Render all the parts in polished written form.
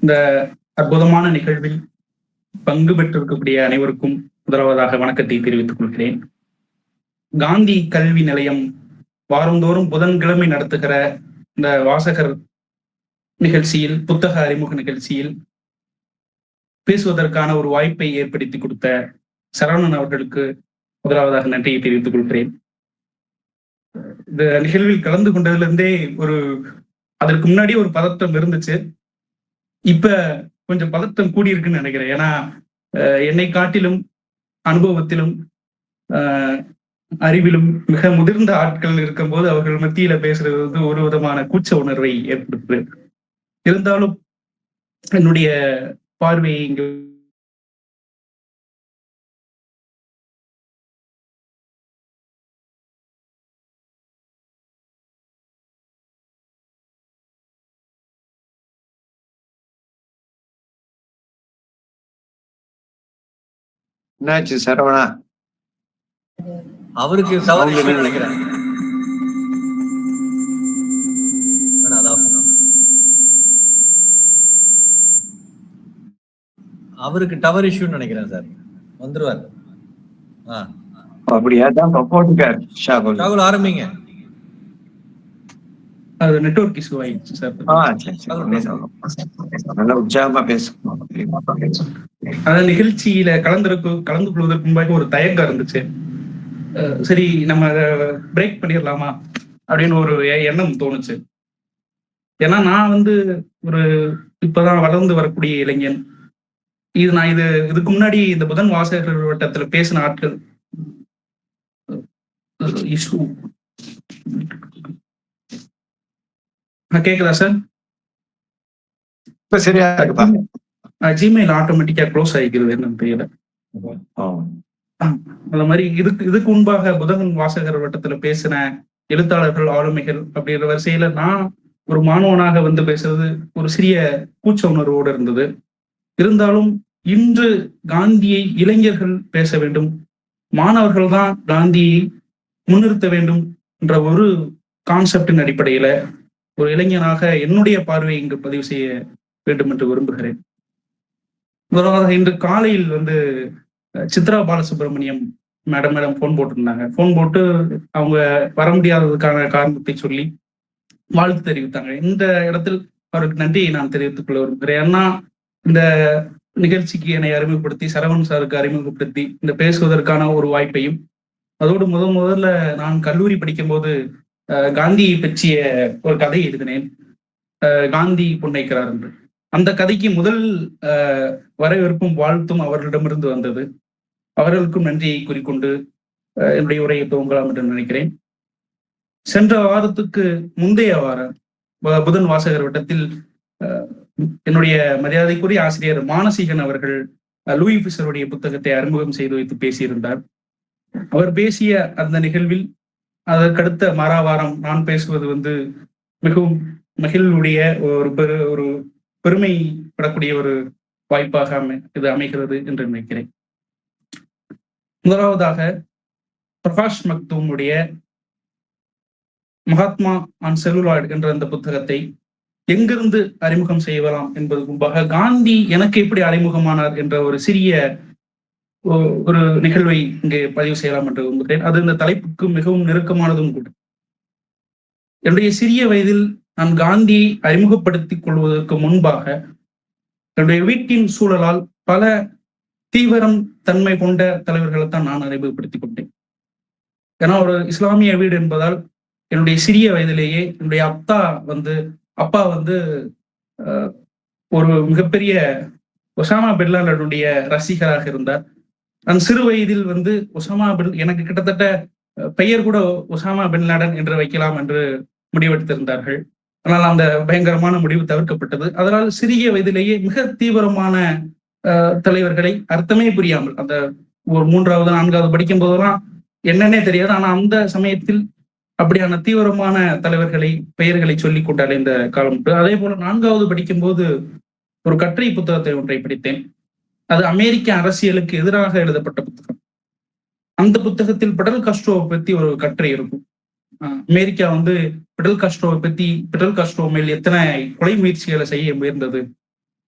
இந்த அற்புதமான நிகழ்வில் பங்கு பெற்றிருக்கக்கூடிய அனைவருக்கும் முதலாவதாக வணக்கத்தை தெரிவித்துக் கொள்கிறேன். காந்தி கல்வி நிலையம் வாரந்தோறும் புதன்கிழமை நடத்துகிற இந்த வாசகர் நிகழ்ச்சியில், புத்தக அறிமுக நிகழ்ச்சியில் பேசுவதற்கான ஒரு வாய்ப்பை ஏற்படுத்தி கொடுத்த சரவணன் அவர்களுக்கு முதலாவதாக நன்றியை தெரிவித்துக் கொள்கிறேன். இந்த நிகழ்வில் கலந்து கொண்டதிலிருந்தே அதற்கு முன்னாடி ஒரு பதட்டம் இருந்துச்சு. இப்ப கொஞ்சம் பதட்டம் கூடியிருக்குன்னு நினைக்கிறேன். ஏன்னா என்னை காட்டிலும் அனுபவத்திலும் அறிவிலும் மிக முதிர்ந்த ஆட்கள் இருக்கும்போது அவர்கள் மத்தியில பேசுறது ஒரு விதமான கூச்ச உணர்வை ஏற்படுத்துது. இருந்தாலும் என்னுடைய பார்வையை இங்கு என்னாச்சு சரவணா? அவருக்கு நினைக்கிறேன். அவருக்கு டவர் இஷ்யூன்னு நினைக்கிறேன் சார். வந்துருவார். அப்படியா? தான் ஆரம்பிங்க. அது நெட்வொர்க் இஷ்யூ ஆயிடுச்சு சார். நல்லா உற்சாகமா பேசணும். அதாவது நிகழ்ச்சியில கலந்து கொள்வதற்கு முன்பாக ஒரு தயக்கம் இருந்துச்சு. சரி, நம்ம அதை பிரேக் பண்ணிடலாமா அப்படின்னு ஒரு எண்ணம் தோணுச்சு. ஏன்னா நான் இப்பதான் வளர்ந்து வரக்கூடிய இளைஞன். நான் இதுக்கு முன்னாடி இந்த புதன் வாசகர் வட்டத்துல பேசின ஆட்கள் கேக்குதா சார்? சரியா இருக்குப்பா. ஜிமெயில் ஆட்டோமேட்டிக்கா க்ளோஸ் ஆகிக்கிறது என்னன்னு தெரியல. அந்த மாதிரி இதுக்கு முன்பாக புதன் வாசகர் வட்டத்துல பேசின எழுத்தாளர்கள், ஆளுமைகள் அப்படிங்கிற வரிசையில நான் ஒரு மாணவனாக பேசுறது ஒரு சிறிய கூச்ச உணர்வோடு இருந்தது. இருந்தாலும் இன்று காந்தியை இளைஞர்கள் பேச வேண்டும், மாணவர்கள் தான் காந்தியை முன்னிறுத்த வேண்டும் என்ற ஒரு கான்செப்டின் அடிப்படையில ஒரு இளைஞனாக என்னுடைய பார்வையை இங்கு பதிவு செய்ய வேண்டும் என்று விரும்புகிறேன். முதலாவது இன்று காலையில் சித்ரா பாலசுப்ரமணியம் மேடம் போன் போட்டிருந்தாங்க. போன் போட்டு அவங்க வர முடியாததுக்கான காரணத்தை சொல்லி வாழ்த்து தெரிவித்தாங்க. இந்த இடத்தில் அவருக்கு நன்றியை நான் தெரிவித்துக் கொள்ள விரும்புகிறேன். ஏன்னா இந்த நிகழ்ச்சிக்கு என்னை அறிமுகப்படுத்தி, சரவணன் சாருக்கு அறிமுகப்படுத்தி இந்த பேசுவதற்கான ஒரு வாய்ப்பையும், அதோடு முதல்ல நான் கல்லூரி படிக்கும் போது காந்தியை பற்றிய ஒரு கதை எழுதினேன், காந்தி புன்னைக்கிறார் என்று. அந்த கதைக்கு முதல் வரவேற்பும் வாழ்த்தும் அவர்களிடமிருந்து வந்தது. அவர்களுக்கும் நன்றியை கூறிக்கொண்டு என்னுடைய உரையை துவங்கலாம் என்று நினைக்கிறேன். சென்ற வாரத்துக்கு முந்தைய வாரம் புதன் வாசகர் வட்டத்தில் என்னுடைய மரியாதைக்குரிய ஆசிரியர் மானசீகன் அவர்கள் லூயி பிஷருடைய புத்தகத்தை அறிமுகம் செய்து வைத்து பேசியிருந்தார். அவர் பேசிய அந்த நிகழ்வில் அதற்கடுத்த மறாவாரம் நான் பேசுவது மிகவும் மகிழ்வுடைய ஒரு பெருமைப்படக்கூடிய ஒரு வாய்ப்பாக இது அமைகிறது என்று நினைக்கிறேன். முதலாவதாக பிரகாஷ் மக்தூமுடைய மகாத்மா ஆன் செல்லுலாய்டு என்ற அந்த புத்தகத்தை எங்கிருந்து அறிமுகம் செய்யலாம் என்பது முன்பாக காந்தி எனக்கு எப்படி அறிமுகமானார் என்ற ஒரு சிறிய ஒரு நிகழ்வை இங்கே பதிவு செய்யலாம் என்று விரும்புகிறேன். அது இந்த தலைப்புக்கு மிகவும் நெருக்கமானதும் கூட. என்னுடைய சிறிய வயதில் நான் காந்தியை அறிமுகப்படுத்திக் கொள்வதற்கு முன்பாக என்னுடைய வீட்டின் சூழலால் பல தீவிரம் தன்மை கொண்ட தலைவர்களைத்தான் நான் அறிமுகப்படுத்திக் கொண்டேன். ஏன்னா ஒரு இஸ்லாமிய வீடு என்பதால் என்னுடைய சிறிய வயதிலேயே என்னுடைய அப்பா ஒரு மிகப்பெரிய ஒசாமா பின் லாடனுடைய ரசிகராக இருந்தார். நான் சிறு வயதில் ஒசாமா எனக்கு கிட்டத்தட்ட பெயர் கூட ஒசாமா பின் லாடன் என்று வைக்கலாம் என்று முடிவெடுத்திருந்தார்கள். ஆனால் அந்த பயங்கரமான முடிவு தவிர்க்கப்பட்டது. அதனால் சிறிய வயதிலேயே மிக தீவிரமான தலைவர்களை அர்த்தமே புரியாமல், அந்த ஒரு 3வது 4வது படிக்கும் போதெல்லாம் என்னன்னே தெரியாது. ஆனா அந்த சமயத்தில் அப்படியான தீவிரமான பெயர்களை சொல்லிக் கொண்டாலே இந்த காலம். அதே போல 4வது படிக்கும்போது ஒரு கட்டுரை புத்தகத்தை ஒன்றை படித்தேன். அது அமெரிக்க அரசியலுக்கு எதிராக எழுதப்பட்ட புத்தகம். அந்த புத்தகத்தில் பிடல் காஸ்ட்ரோவை பத்தி ஒரு கட்டுரை இருக்கும். அமெரிக்கா பிடல் காஸ்ட்ரோவை பத்தி, பிடல் காஸ்ட்ரோ மேல் எத்தனை கொலை முயற்சிகளை செய்ய முயர்ந்தது,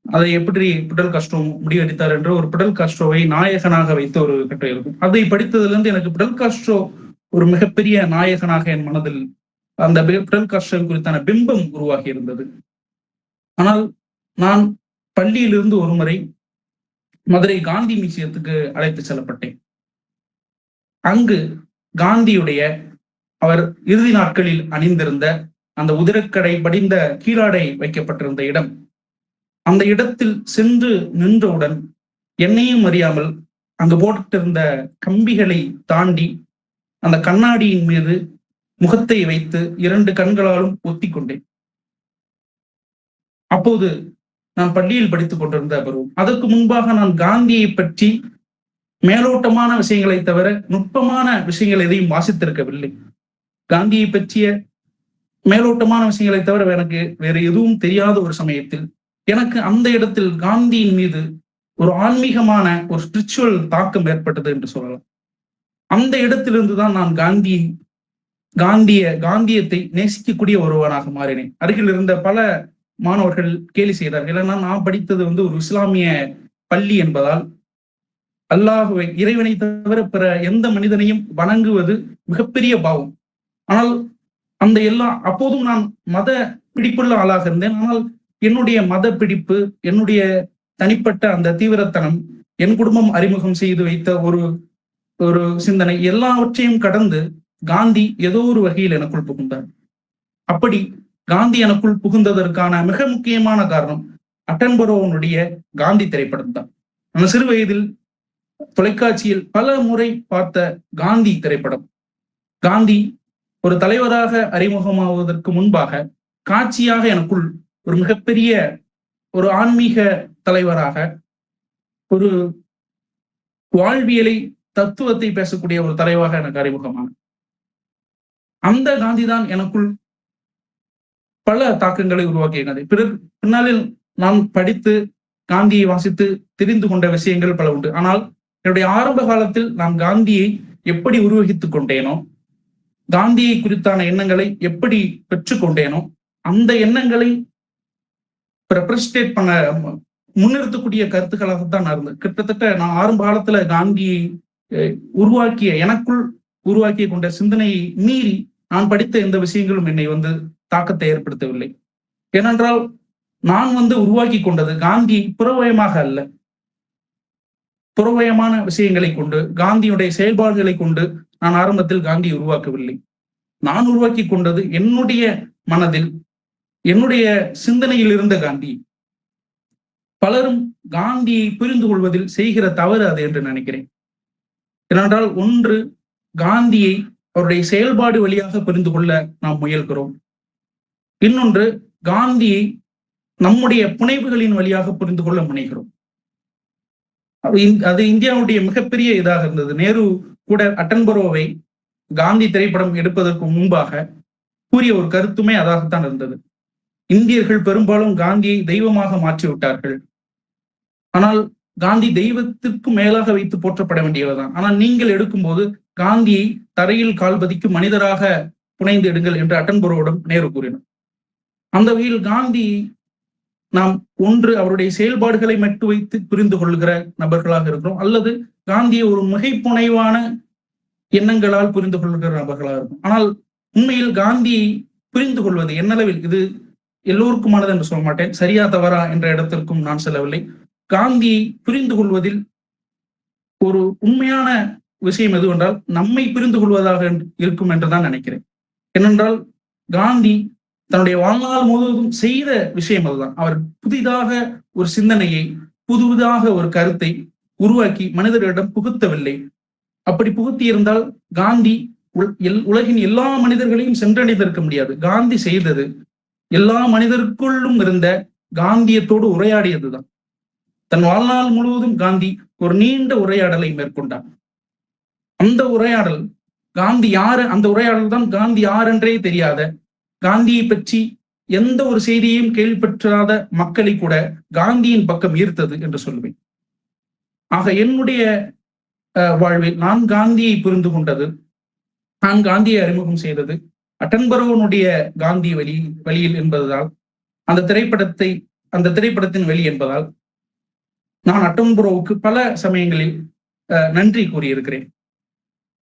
அதை எப்படி பிடல் காஸ்ட்ரோ முடிவெடுத்தார் என்று ஒரு பிடல் காஸ்ட்ரோவை நாயகனாக வைத்த ஒரு கட்டுரை இருக்கும். அதை படித்ததிலிருந்து எனக்கு பிடல் காஸ்ட்ரோ ஒரு மிகப்பெரிய நாயகனாக என் மனதில் அந்த பிடல் காஸ்ட்ரோ குறித்தான பிம்பம் உருவாகி இருந்தது. ஆனால் நான் பள்ளியிலிருந்து ஒரு முறை மதுரை காந்தி மியூசியத்துக்கு அழைத்து செல்லப்பட்டேன். அங்கு காந்தியுடைய அவர் இறுதி நாட்களில் அணிந்திருந்த அந்த உதிரக்கடை படிந்த கீழாடை வைக்கப்பட்டிருந்த இடம், அந்த இடத்தில் சென்று நின்றவுடன் என்னையும் அறியாமல் அங்கு போட்டிருந்த கம்பிகளை தாண்டி அந்த கண்ணாடியின் மீது முகத்தை வைத்து 2 கண்களாலும் ஒத்தி கொண்டேன். அப்போது நான் பள்ளியில் படித்துக் கொண்டிருந்த பருவம். அதற்கு முன்பாக நான் காந்தியை பற்றி மேலோட்டமான விஷயங்களை தவிர நுட்பமான விஷயங்கள் எதையும் வாசித்திருக்கவில்லை. காந்தியை பற்றிய மேலோட்டமான விஷயங்களை தவிர எனக்கு வேற எதுவும் தெரியாத ஒரு சமயத்தில் எனக்கு அந்த இடத்தில் காந்தியின் மீது ஒரு ஆன்மீகமான ஒரு ஸ்பிரிச்சுவல் தாக்கம் ஏற்பட்டது என்று சொல்லலாம். அந்த இடத்திலிருந்துதான் நான் காந்தியத்தை நேசிக்கக்கூடிய ஒருவனாக மாறினேன். அருகில் இருந்த பல மாணவர்கள் கேலி செய்தார்கள். ஏன்னா நான் படித்தது ஒரு இஸ்லாமிய பள்ளி என்பதால் அல்லாஹுவை, இறைவனை தவிர பிற எந்த மனிதனையும் வணங்குவது மிகப்பெரிய பாவம். ஆனால் அந்த அப்போதும் நான் மத பிடிப்புள்ள ஆளாக இருந்தேன். ஆனால் என்னுடைய மத பிடிப்பு, என்னுடைய தனிப்பட்ட அந்த தீவிரத்தனம், என் குடும்பம் அறிமுகம் செய்து வைத்த ஒரு சிந்தனை, எல்லாவற்றையும் கடந்து காந்தி ஏதோ ஒரு வகையில் எனக்குள் புகுந்தார். அப்படி காந்தி எனக்குள் புகுந்ததற்கான மிக முக்கியமான காரணம் அட்டன்பரோவனுடைய காந்தி திரைப்படம் தான். நான் சிறு வயதில் தொலைக்காட்சியில் பல முறை பார்த்த காந்தி திரைப்படம். காந்தி ஒரு தலைவராக அறிமுகமாவதற்கு முன்பாக காட்சியாக எனக்குள் ஒரு மிகப்பெரிய ஒரு ஆன்மீக தலைவராக, ஒரு வாழ்வியலை தத்துவத்தை பேசக்கூடிய ஒரு தலைவராக எனக்கு அறிமுகமான அந்த காந்தி தான் எனக்குள் பல தாக்கங்களை உருவாக்கியது. பின்னாளில் நான் படித்து காந்தியை வாசித்து தெரிந்து கொண்ட விஷயங்கள் பல உண்டு. ஆனால் என்னுடைய ஆரம்ப காலத்தில் நான் காந்தியை எப்படி உருவகித்துக் கொண்டேனோ, காந்தியை குறித்தான எண்ணங்களை எப்படி பெற்றுக்கொண்டேனோ, அந்த எண்ணங்களை ரெப்ரசன்டேட் பண்ண முன்னிறுத்தக்கூடிய கருத்துக்களாகத்தான் நான் இருந்தது. கிட்டத்தட்ட நான் ஆரம்ப காலத்துல காந்தியை எனக்குள் உருவாக்கிய கொண்ட சிந்தனையை மீறி நான் படித்த எந்த விஷயங்களும் என்னை தாக்கத்தை ஏற்படுத்தவில்லை. ஏனென்றால் நான் உருவாக்கி கொண்டது காந்தி புறவயமாக அல்ல, புறவயமான விஷயங்களை கொண்டு, காந்தியுடைய செயல்பாடுகளை கொண்டு நான் ஆரம்பத்தில் காந்தியை உருவாக்கவில்லை. நான் உருவாக்கி கொண்டது என்னுடைய மனதில், என்னுடைய சிந்தனையில் இருந்த காந்தி. பலரும் காந்தியை புரிந்து கொள்வதில் செய்கிற தவறு அது என்று நினைக்கிறேன். ஏனென்றால் ஒன்று, காந்தியை அவருடைய செயல்பாடு வழியாக புரிந்து கொள்ள நாம் முயல்கிறோம். இன்னொன்று, காந்தியை நம்முடைய புனைவுகளின் வழியாக புரிந்து கொள்ள முனைகிறோம். அது இந்தியாவுடைய மிகப்பெரிய இதாக இருந்தது. நேரு கூட அட்டன்பரோவை காந்தி திரைப்படம் எடுப்பதற்கு முன்பாக கூறிய ஒரு கருத்துமே அதாகத்தான் இருந்தது. இந்தியர்கள் பெரும்பாலும் காந்தியை தெய்வமாக மாற்றி விட்டார்கள். ஆனால் காந்தி தெய்வத்திற்கு மேலாக வைத்து போற்றப்பட வேண்டியவர்தான். ஆனால் நீங்கள் எடுக்கும்போது காந்தியை தரையில் கால் பதிக்கும் மனிதராக புனைந்து எடுங்கள் என்று அட்டன்பரோவிடம் நேரு கூறினார். அந்த வகையில் காந்தி நாம் ஒன்று அவருடைய செயல்பாடுகளை மட்டும் வைத்து புரிந்து கொள்கிற நபர்களாக இருக்கிறோம், அல்லது காந்தியை ஒரு மிகைப்புனைவான எண்ணங்களால் புரிந்து கொள்கிற நபர்களாக இருக்கும். ஆனால் உண்மையில் காந்தியை புரிந்து கொள்வது என்னளவில், இது எல்லோருக்குமானது என்று சொல்ல மாட்டேன், சரியா தவறா என்ற இடத்திற்கும் நான் செல்லவில்லை. காந்தியை புரிந்து கொள்வதில் ஒரு உண்மையான விஷயம் எதுவென்றால் நம்மை புரிந்து கொள்வதாக இருக்கும் என்றுதான் நினைக்கிறேன். ஏனென்றால் காந்தி தன்னுடைய வாழ்நாள் முழுவதும் செய்த விஷயம் அதுதான். அவர் புதிதாக ஒரு சிந்தனையை, புதிதாக ஒரு கருத்தை உருவாக்கி மனிதர்களிடம் புகுத்தவில்லை. அப்படி புகுத்தி இருந்தால் காந்தி உலகின் எல்லா மனிதர்களையும் சென்றடைந்திருக்க முடியாது. காந்தி செய்தது எல்லா மனிதருக்குள்ளும் இருந்த காந்தியத்தோடு உரையாடியதுதான். தன் வாழ்நாள் முழுவதும் காந்தி ஒரு நீண்ட உரையாடலை மேற்கொண்டார். அந்த உரையாடல் காந்தி யாரு, அந்த உரையாடல் தான் காந்தி யார் என்றே தெரியாத, காந்தியை பற்றி எந்த ஒரு செய்தியையும் கேள்விப்பற்றாத மக்களை கூட காந்தியின் பக்கம் ஈர்த்தது என்று சொல்லுவேன். ஆக என்னுடைய வாழ்வில் நான் காந்தியை புரிந்து கொண்டது, நான் காந்தியை அறிமுகம் செய்தது அட்டன்பரோவனுடைய காந்தி வழியில் என்பதால் அந்த திரைப்படத்தை அந்த திரைப்படத்தின் வெளி என்பதால் நான் அட்டன்புரோவுக்கு பல சமயங்களில் நன்றி கூறியிருக்கிறேன்.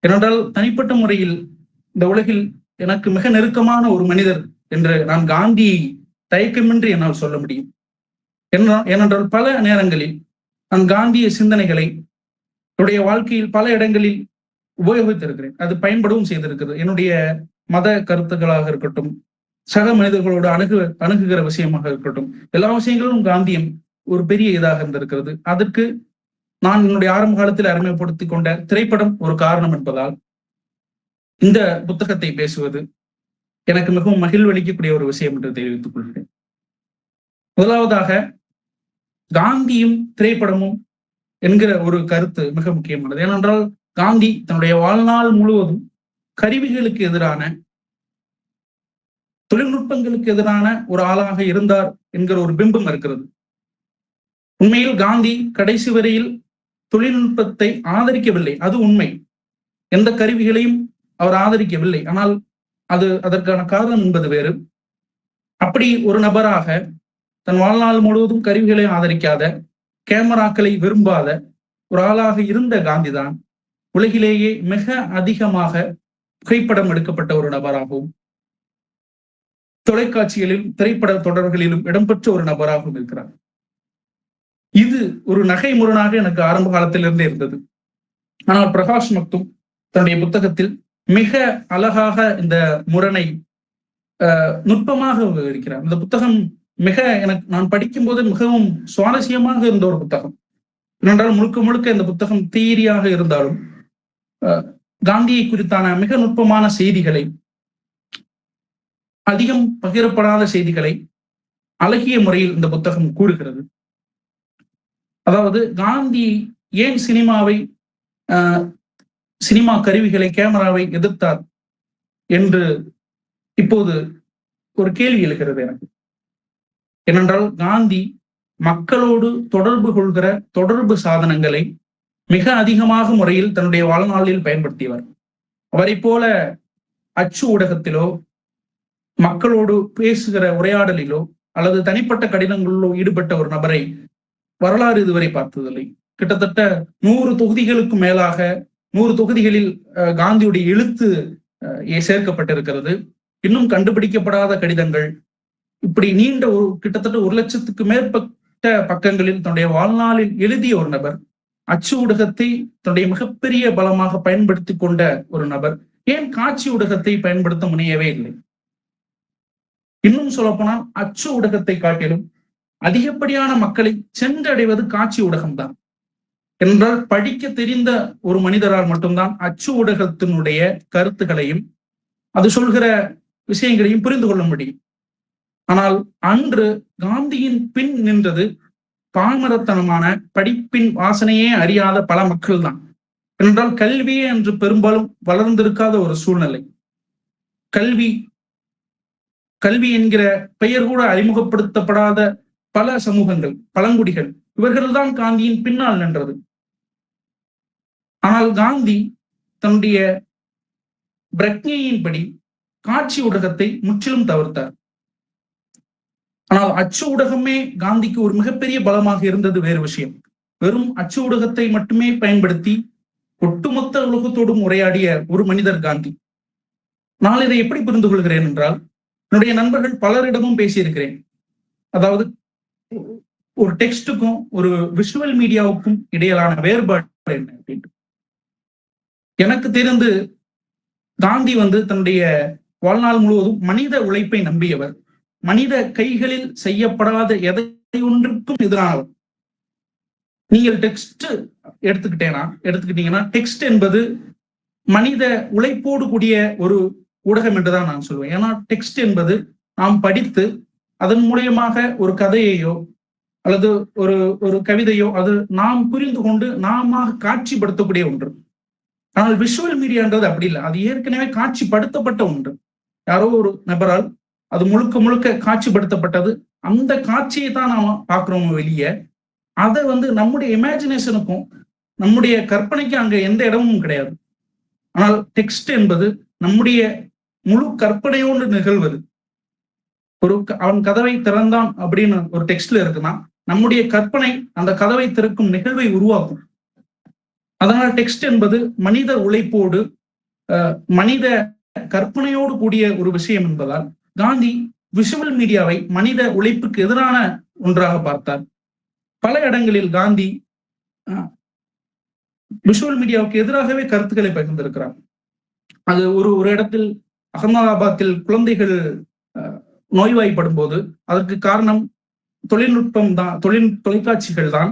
ஏனென்றால் தனிப்பட்ட முறையில் இந்த உலகில் எனக்கு மிக நெருக்கமான ஒரு மனிதர் என்று நான் காந்தியை தயக்கமின்றி என்னால் சொல்ல முடியும். ஏனென்றால் பல நேரங்களில் நான் காந்திய சிந்தனைகளை என்னுடைய வாழ்க்கையில் பல இடங்களில் உபயோகித்திருக்கிறேன். அது பயன்படவும் செய்திருக்கிறது. என்னுடைய மத கருத்துக்களாக இருக்கட்டும், சக மனிதர்களோடு அணுகுகிற விஷயமாக இருக்கட்டும், எல்லா விஷயங்களும் காந்தியம் ஒரு பெரிய இதாக இருந்திருக்கிறது. அதற்கு நான் என்னுடைய ஆரம்ப காலத்தில் அறிமுகப்படுத்திக் கொண்ட திரைப்படம் ஒரு காரணம் என்பதால் இந்த புத்தகத்தை பேசுவது எனக்கு மிகவும் மகிழ்வளிக்கக்கூடிய ஒரு விஷயம் என்று தெரிவித்துக் கொள்கிறேன். முதலாவதாக காந்தியும் திரைப்படமும் என்கிற ஒரு கருத்து மிக முக்கியமானது. ஏனென்றால் காந்தி தன்னுடைய வாழ்நாள் முழுவதும் கருவிகளுக்கு எதிரான, தொழில்நுட்பங்களுக்கு எதிரான ஒரு ஆளாக இருந்தார் என்கிற ஒரு பிம்பம் இருக்கிறது. உண்மையில் காந்தி கடைசி வரையில் தொழில்நுட்பத்தை ஆதரிக்கவில்லை, அது உண்மை. எந்த கருவிகளையும் அவர் ஆதரிக்கவில்லை. ஆனால் அதற்கான காரணம் என்பது வேறு. அப்படி ஒரு நபராக தன் வாழ்நாள் முழுவதும் கருவிகளை ஆதரிக்காத, கேமராக்களை விரும்பாத ஒரு ஆளாக இருந்த காந்திதான் உலகிலேயே மிக அதிகமாக புகைப்படம் எடுக்கப்பட்ட ஒரு நபராகவும், தொலைக்காட்சிகளிலும் திரைப்பட தொடர்களிலும் இடம்பெற்ற ஒரு நபராகவும் இருக்கிறார். இது ஒரு நகைமுரணாக எனக்கு ஆரம்ப காலத்திலிருந்தே இருந்தது. ஆனால் பிரகாஷ் மக்தும் தன்னுடைய புத்தகத்தில் மிக அழகாக இந்த முரணை நுட்பமாக விவரிக்கிறார். இந்த புத்தகம் நான் படிக்கும் போது மிகவும் சுவாரஸ்யமாக இருந்த ஒரு புத்தகம். ஏனென்றால் முழுக்க முழுக்க இந்த புத்தகம் தியரியாக இருந்தாலும் காந்தியை குறித்தான மிக நுட்பமான செய்திகளை, அதிகம் பகிரப்படாத செய்திகளை அழகிய முறையில் இந்த புத்தகம் கூறுகிறது. அதாவது காந்தி ஏன் சினிமா கருவிகளை, கேமராவை எதிர்த்தார் என்று இப்போது ஒரு கேள்வி எழுகிறது எனக்கு. ஏனென்றால் காந்தி மக்களோடு தொடர்பு கொள்கிற தொடர்பு சாதனங்களை மிக அதிகமாக முறையில் தன்னுடைய வாழ்நாளில் பயன்படுத்தியவர். அவரை போல அச்சு ஊடகத்திலோ, மக்களோடு பேசுகிற உரையாடலிலோ அல்லது தனிப்பட்ட கடிதங்களிலோ ஈடுபட்ட ஒரு நபரை வரலாறு இதுவரை பார்த்ததில்லை. கிட்டத்தட்ட 100 தொகுதிகளுக்கு மேலாக 100 தொகுதிகளில் காந்தியுடைய எழுத்து சேர்க்கப்பட்டிருக்கிறது. இன்னும் கண்டுபிடிக்கப்படாத கடிதங்கள், இப்படி நீண்ட கிட்டத்தட்ட 1 லட்சத்துக்கு மேற்பட்ட பக்கங்களில் தன்னுடைய வாழ்நாளில் எழுதிய ஒரு நபர், அச்சு ஊடகத்தை தன்னுடைய மிகப்பெரிய பலமாக பயன்படுத்தி கொண்ட ஒரு நபர் ஏன் காட்சி ஊடகத்தை பயன்படுத்த முனையவே இல்லை? இன்னும் சொல்லப்போனால் அச்சு ஊடகத்தை காட்டிலும் அதிகப்படியான மக்களை சென்றடைவது காட்சி ஊடகம்தான். என்றால் படிக்க தெரிந்த ஒரு மனிதரால் மட்டும்தான் அச்சு ஊடகத்தினுடைய கருத்துக்களையும் அது சொல்கிற விஷயங்களையும் புரிந்து கொள்ள முடியும். ஆனால் அன்று காந்தியின் பின் நின்றது பாமரத்தனமான, படிப்பின் வாசனையே அறியாத பல மக்கள் தான். என்றால் கல்வியே அன்று பெரும்பாலும் வளர்ந்திருக்காத ஒரு சூழ்நிலை. கல்வி என்கிற பெயர் கூட அறிமுகப்படுத்தப்படாத பல சமூகங்கள், பழங்குடிகள், இவர்கள்தான் காந்தியின் பின்னால் நின்றது. ஆனால் காந்தி தன்னுடைய பிரக்ஞையின்படி காட்சி ஊடகத்தை முற்றிலும் தவிர்த்தார். ஆனால் அச்சு ஊடகமே காந்திக்கு ஒரு மிகப்பெரிய பலமாக இருந்தது வேறு விஷயம். வெறும் அச்சு ஊடகத்தை மட்டுமே பயன்படுத்தி ஒட்டுமொத்த உலகத்தோடும் உரையாடிய ஒரு மனிதர் காந்தி. நான் இதை எப்படி புரிந்து கொள்கிறேன் என்றால், என்னுடைய நண்பர்கள் பலரிடமும் பேசியிருக்கிறேன். அதாவது ஒரு டெக்ஸ்டுக்கும் ஒரு விஷுவல் மீடியாவுக்கும் இடையிலான வேறுபாடு என்ன அப்படின்ட்டு. எனக்கு தெரிந்து காந்தி தன்னுடைய வாழ்நாள் முழுவதும் மனித உழைப்பை நம்பியவர். மனித கைகளில் செய்யப்படாத எதை ஒன்றுக்கும் எதிரானவர். நீங்கள் டெக்ஸ்ட் எடுத்துக்கிட்டீங்கன்னா டெக்ஸ்ட் என்பது மனித உழைப்போடு கூடிய ஒரு ஊடகம் என்றுதான் நான் சொல்வேன். ஏன்னா டெக்ஸ்ட் என்பது நாம் படித்து அதன் மூலியமாக ஒரு கதையையோ அல்லது ஒரு கவிதையோ அது நாம் புரிந்து கொண்டு நாம காட்சிப்படுத்தக்கூடிய ஒன்று. ஆனால் விஷுவல் மீடியான்றது அப்படி இல்லை. அது ஏற்கனவே காட்சிப்படுத்தப்பட்ட ஒன்று. யாரோ ஒரு நபரால் அது முழுக்க முழுக்க காட்சிப்படுத்தப்பட்டது. அந்த காட்சியை தான் நாம பார்க்கிறோம் வெளியே. அதை நம்முடைய இமேஜினேஷனுக்கும் நம்முடைய கற்பனைக்கும் அங்க எந்த இடமும் கிடையாது. ஆனால் டெக்ஸ்ட் என்பது நம்முடைய முழு கற்பனையோடு நிகழ்வது. அவன் கதவை திறந்தான் அப்படின்னு ஒரு டெக்ஸ்ட்ல இருக்குன்னா, நம்முடைய கற்பனை அந்த கதவை திறக்கும் நிகழ்வை உருவாக்கும். அதனால டெக்ஸ்ட் என்பது மனித உழைப்போடு மனித கற்பனையோடு கூடிய ஒரு விஷயம் என்பதால் காந்தி விஷுவல் மீடியாவை மனித உழைப்புக்கு எதிரான ஒன்றாக பார்த்தார். பல இடங்களில் காந்தி விஷுவல் மீடியாவுக்கு எதிராகவே கருத்துக்களை பகிர்ந்திருக்கிறார். அது ஒரு இடத்தில் அகமதாபாத்தில் குழந்தைகள் நோய்வாய்ப்படும் போது அதற்கு காரணம் தொழில்நுட்பம் தான், தொலைக்காட்சிகள் தான்,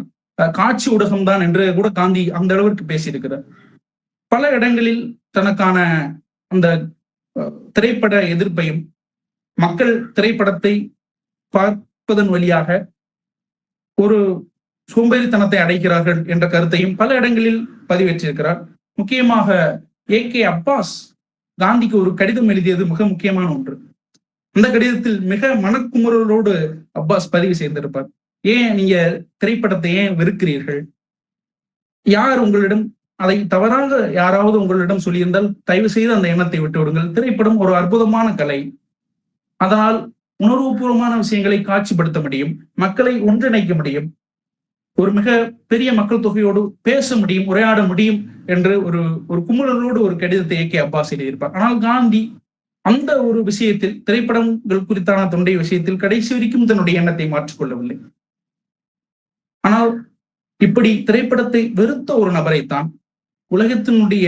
காட்சி ஊடகம் தான் என்று கூட காந்தி அந்த அளவிற்கு பேசியிருக்கிறார். பல இடங்களில் தனக்கான அந்த திரைப்பட எதிர்ப்பையும் மக்கள் திரைப்படத்தை பார்ப்பதன் வழியாக ஒரு சோம்பேறித்தனத்தை அடைகிறார்கள் என்ற கருத்தையும் பல இடங்களில் பதிவேற்றிருக்கிறார். முக்கியமாக AK அப்பாஸ் காந்திக்கு ஒரு கடிதம் எழுதியது மிக முக்கியமான ஒன்று. அந்த கடிதத்தில் மிக மனக்குமுறலோடு அப்பாஸ் பதிவு செய்திருப்பார். ஏன் நீங்க திரைப்படத்தை ஏன் வெறுக்கிறீர்கள்? யார் உங்களிடம் அதை தவறாக யாராவது உங்களிடம் சொல்லியிருந்தால் தயவு செய்து அந்த எண்ணத்தை விட்டு விடுங்கள். திரைப்படம் ஒரு அற்புதமான கலை. அதனால் உணர்வுபூர்வமான விஷயங்களை காட்சிப்படுத்த முடியும், மக்களை ஒன்றிணைக்க முடியும், ஒரு மிக பெரிய மக்கள் தொகையோடு பேச முடியும், உரையாட முடியும் என்று ஒரு குமுறலோடு ஒரு கடிதத்தை AK அப்பாஸ் எழுதியிருப்பார். ஆனால் காந்தி அந்த ஒரு விஷயத்தில், திரைப்படங்கள் குறித்தான தொண்டை விஷயத்தில் கடைசி வரைக்கும் தன்னுடைய எண்ணத்தை மாற்றிக்கொள்ளவில்லை. ஆனால் இப்படி திரைப்படத்தை வெறுத்த ஒரு நபரைத்தான் உலகத்தினுடைய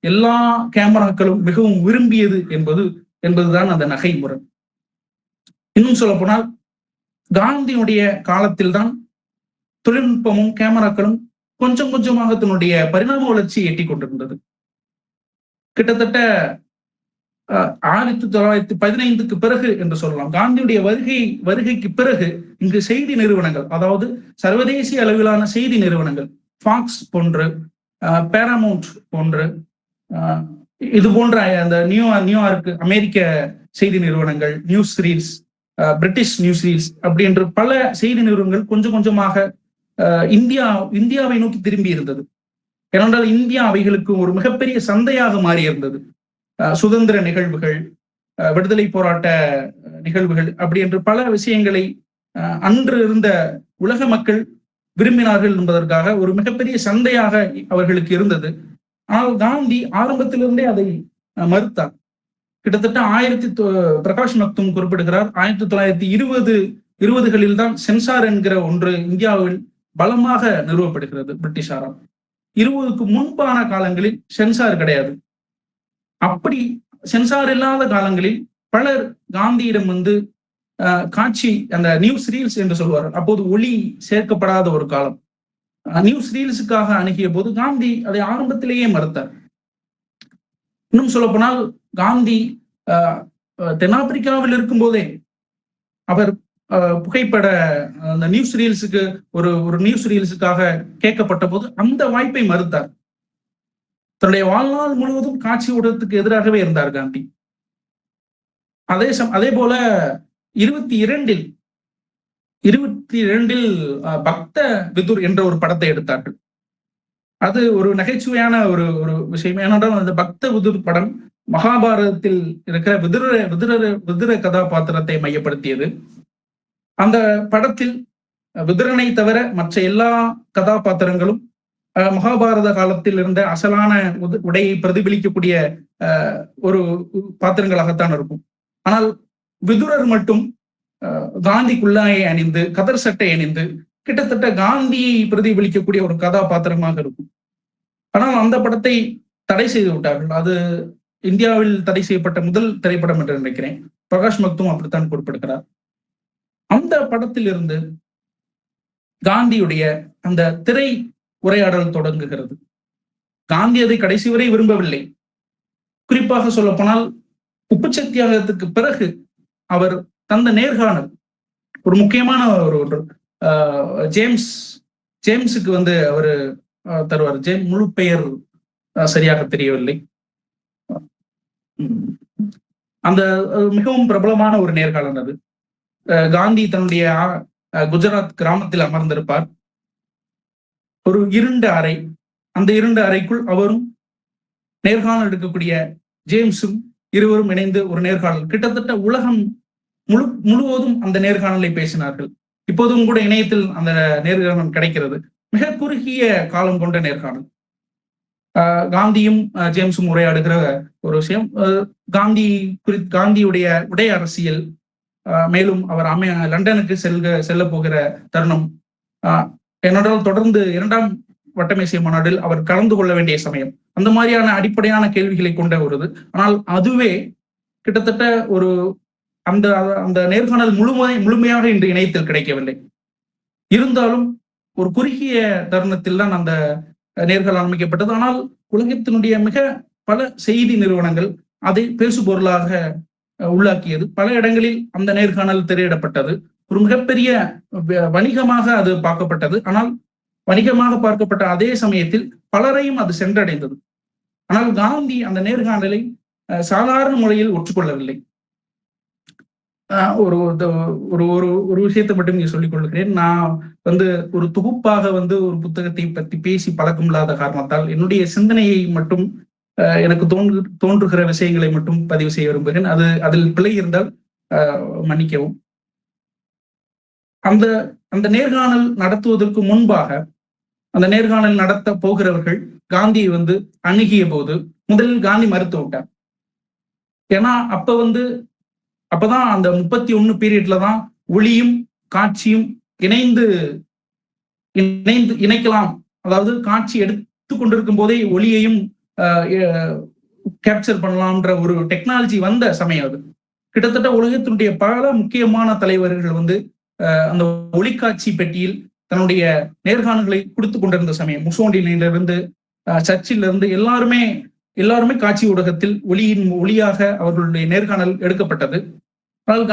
எல்லா கேமராக்களும் மிகவும் விரும்பியது என்பதுதான் அந்த நகைமுறை. இன்னும் சொல்ல போனால் காந்தியுடைய காலத்தில் தான் தொழில்நுட்பமும் கேமராக்களும் கொஞ்சம் கொஞ்சமாக தன்னுடைய பரிணாம வளர்ச்சியை எட்டிக் கொண்டிருந்தது. கிட்டத்தட்ட 1915க்கு பிறகு என்று சொல்லலாம். காந்தியுடைய வருகைக்கு பிறகு இங்கு செய்தி நிறுவனங்கள், அதாவது சர்வதேசிய அளவிலான செய்தி நிறுவனங்கள், ஃபாக்ஸ் போன்று, பேராமவுண்ட் போன்று, இது போன்ற அந்த நியூயார்க் அமெரிக்க செய்தி நிறுவனங்கள், news reels, British news reels அப்படின்ற பல செய்தி நிறுவனங்கள் கொஞ்சம் கொஞ்சமாக இந்தியாவை நோக்கி திரும்பி இருந்தது. ஏனென்றால் இந்தியா அவைகளுக்கு ஒரு மிகப்பெரிய சந்தையாக மாறி இருந்தது. சுதந்திர நிகழ்வுகள், விடுதலை போராட்ட நிகழ்வுகள் அப்படி என்று பல விஷயங்களை அன்று இருந்த உலக மக்கள் விரும்பினார்கள் என்பதற்காக ஒரு மிகப்பெரிய சந்தையாக அவர்களுக்கு இருந்தது. ஆனால் காந்தி ஆரம்பத்திலிருந்தே அதை மறுத்தார். கிட்டத்தட்ட பிரகாஷ் மக்தும் குறிப்பிடுகிறார், 1920களில் தான் சென்சார் என்கிற ஒன்று இந்தியாவில் பலமாக நிறுவப்படுகிறது பிரிட்டிஷாரால். 20க்கு முன்பான காலங்களில் சென்சார் கிடையாது. அப்படி சென்சார் இல்லாத காலங்களில் பலர் காந்தியிடம் காட்சி, அந்த நியூஸ் ரீல்ஸ் என்று சொல்வார்கள், அப்போது ஒளி சேர்க்கப்படாத ஒரு காலம், நியூஸ் ரீல்ஸுக்காக அணுகிய போது காந்தி அதை ஆரம்பத்திலேயே மறுத்தார். இன்னும் சொல்ல போனால் காந்தி தென்னாப்பிரிக்காவில் இருக்கும் போதே அவர் புகைப்பட அந்த நியூஸ் ரீல்ஸுக்கு ஒரு நியூஸ் ரீல்ஸுக்காக கேட்கப்பட்ட போது அந்த வாய்ப்பை மறுத்தார். தன்னுடைய வாழ்நாள் முழுவதும் காட்சி ஊடகத்துக்கு எதிராகவே இருந்தார் காந்தி. அதே போல 22ல் பக்த விதுர் என்ற ஒரு படத்தை எடுத்தார்கள். அது ஒரு நகைச்சுவையான ஒரு விஷயம். ஏனென்றால் அந்த பக்த விதுர் படம் மகாபாரதத்தில் இருக்கிற விதுர கதாபாத்திரத்தை மையப்படுத்தியது. அந்த படத்தில் விதுரனை தவிர மற்ற எல்லா கதாபாத்திரங்களும் மகாபாரத காலத்தில் இருந்த அசலான உடையை பிரதிபலிக்கக்கூடிய ஒரு பாத்திரங்களாகத்தான் இருக்கும். ஆனால் விதுரர் மட்டும் காந்தி குல்லாயை அணிந்து, கதர் சட்டை அணிந்து, கிட்டத்தட்ட காந்தியை பிரதிபலிக்கக்கூடிய ஒரு கதாபாத்திரமாக இருக்கும். ஆனால் அந்த படத்தை தடை செய்து விட்டார்கள். அது இந்தியாவில் தடை செய்யப்பட்ட முதல் திரைப்படம் என்று நினைக்கிறேன். பிரகாஷ் மக்தும் அப்படித்தான் குறிப்பிடுகிறார். அந்த படத்தில் இருந்து காந்தியுடைய அந்த திரை உரையாடல் தொடங்குகிறது. காந்தி அதை கடைசி வரை விரும்பவில்லை. குறிப்பாக சொல்ல போனால் உப்பு சத்தியாகிரகத்துக்கு பிறகு அவர் தந்த நேர்காணல் ஒரு முக்கியமான ஒன்று. ஜேம்ஸுக்கு அவர் தருவார். முழு பெயர் சரியாக தெரியவில்லை. அந்த மிகவும் பிரபலமான ஒரு நேர்காணல் அது. காந்தி தன்னுடைய குஜராத் கிராமத்தில் அமர்ந்திருப்பார். ஒரு இருண்ட அறை, அந்த இருண்ட அறைக்குள் அவரும் நேர்காணல் எடுக்கக்கூடிய ஜேம்ஸும் இருவரும் இணைந்து ஒரு நேர்காணல், கிட்டத்தட்ட உலகம் முழுவதும் அந்த நேர்காணலை பேசினார்கள். இப்போதும் கூட இணையத்தில் அந்த நேர்காணல் கிடைக்கிறது. மிக குறுகிய காலம் கொண்ட நேர்காணல். காந்தியும் ஜேம்ஸும் உரையாடுகிற ஒரு விஷயம். காந்தியுடைய உடை அரசியல், மேலும் அவர் லண்டனுக்கு செல்ல போகிற தருணம், என்னோட தொடர்ந்து 2ஆம் வட்டமேசை மாநாட்டில் அவர் கலந்து கொள்ள வேண்டிய சமயம், அந்த மாதிரியான அடிப்படையான கேள்விகளை கொண்ட ஒரு ஆனால் அதுவே கிட்டத்தட்ட ஒரு அந்த அந்த நேர்காணல் முழுமையாக இன்று இணையத்தில் கிடைக்கவில்லை. இருந்தாலும் ஒரு குறுகிய தருணத்தில் தான் அந்த நேர்காணல் அமைக்கப்பட்டது. ஆனால் உலகத்தினுடைய மிக பல செய்தி நிறுவனங்கள் அதை பேசுபொருளாக உள்ளாக்கியது. பல இடங்களில் அந்த நேர்காணல் திரையிடப்பட்டது. ஒரு மிகப்பெரிய வணிகமாக அது பார்க்கப்பட்டது. ஆனால் வணிகமாக பார்க்கப்பட்ட அதே சமயத்தில் பலரையும் அது சென்றடைந்தது. ஆனால் காந்தி அந்த நேர்காணலை சாதாரண முறையில் ஒற்றுக்கொள்ளவில்லை. ஒரு ஒரு விஷயத்தை மட்டும் இங்கே சொல்லிக் கொள்கிறேன். நான் ஒரு தொகுப்பாக ஒரு புத்தகத்தை பற்றி பேசி பழக்கம் இல்லாத காரணத்தால் என்னுடைய சிந்தனையை மட்டும் எனக்கு தோன்றுகிற விஷயங்களை மட்டும் பதிவு செய்ய விரும்புகிறேன். அதில் பிழை இருந்தால் மன்னிக்கவும். அந்த நேர்காணல் நடத்துவதற்கு முன்பாக அந்த நேர்காணல் நடத்த போகிறவர்கள் காந்தியை அணுகிய போது முதலில் காந்தி மறுத்து விட்டார். ஏன்னா அப்பதான் அந்த 31 பீரியட்ல தான் ஒளியும் காட்சியும் இணைக்கலாம். அதாவது காட்சி எடுத்து கொண்டிருக்கும் போதே ஒளியையும் கேப்சர் பண்ணலாம்ன்ற ஒரு டெக்னாலஜி வந்த சமயம் அது. கிட்டத்தட்ட உலகத்தினுடைய பல முக்கியமான தலைவர்கள் அந்த ஒளிக்காட்சி பெட்டியில் தன்னுடைய நேர்காணல்களை கொடுத்து கொண்டிருந்த சமயம். முசோலினியிலிருந்து சர்ச்சிலிருந்து எல்லாருமே காட்சி ஊடகத்தில் ஒளியாக அவர்களுடைய நேர்காணல் எடுக்கப்பட்டது. ஆனால்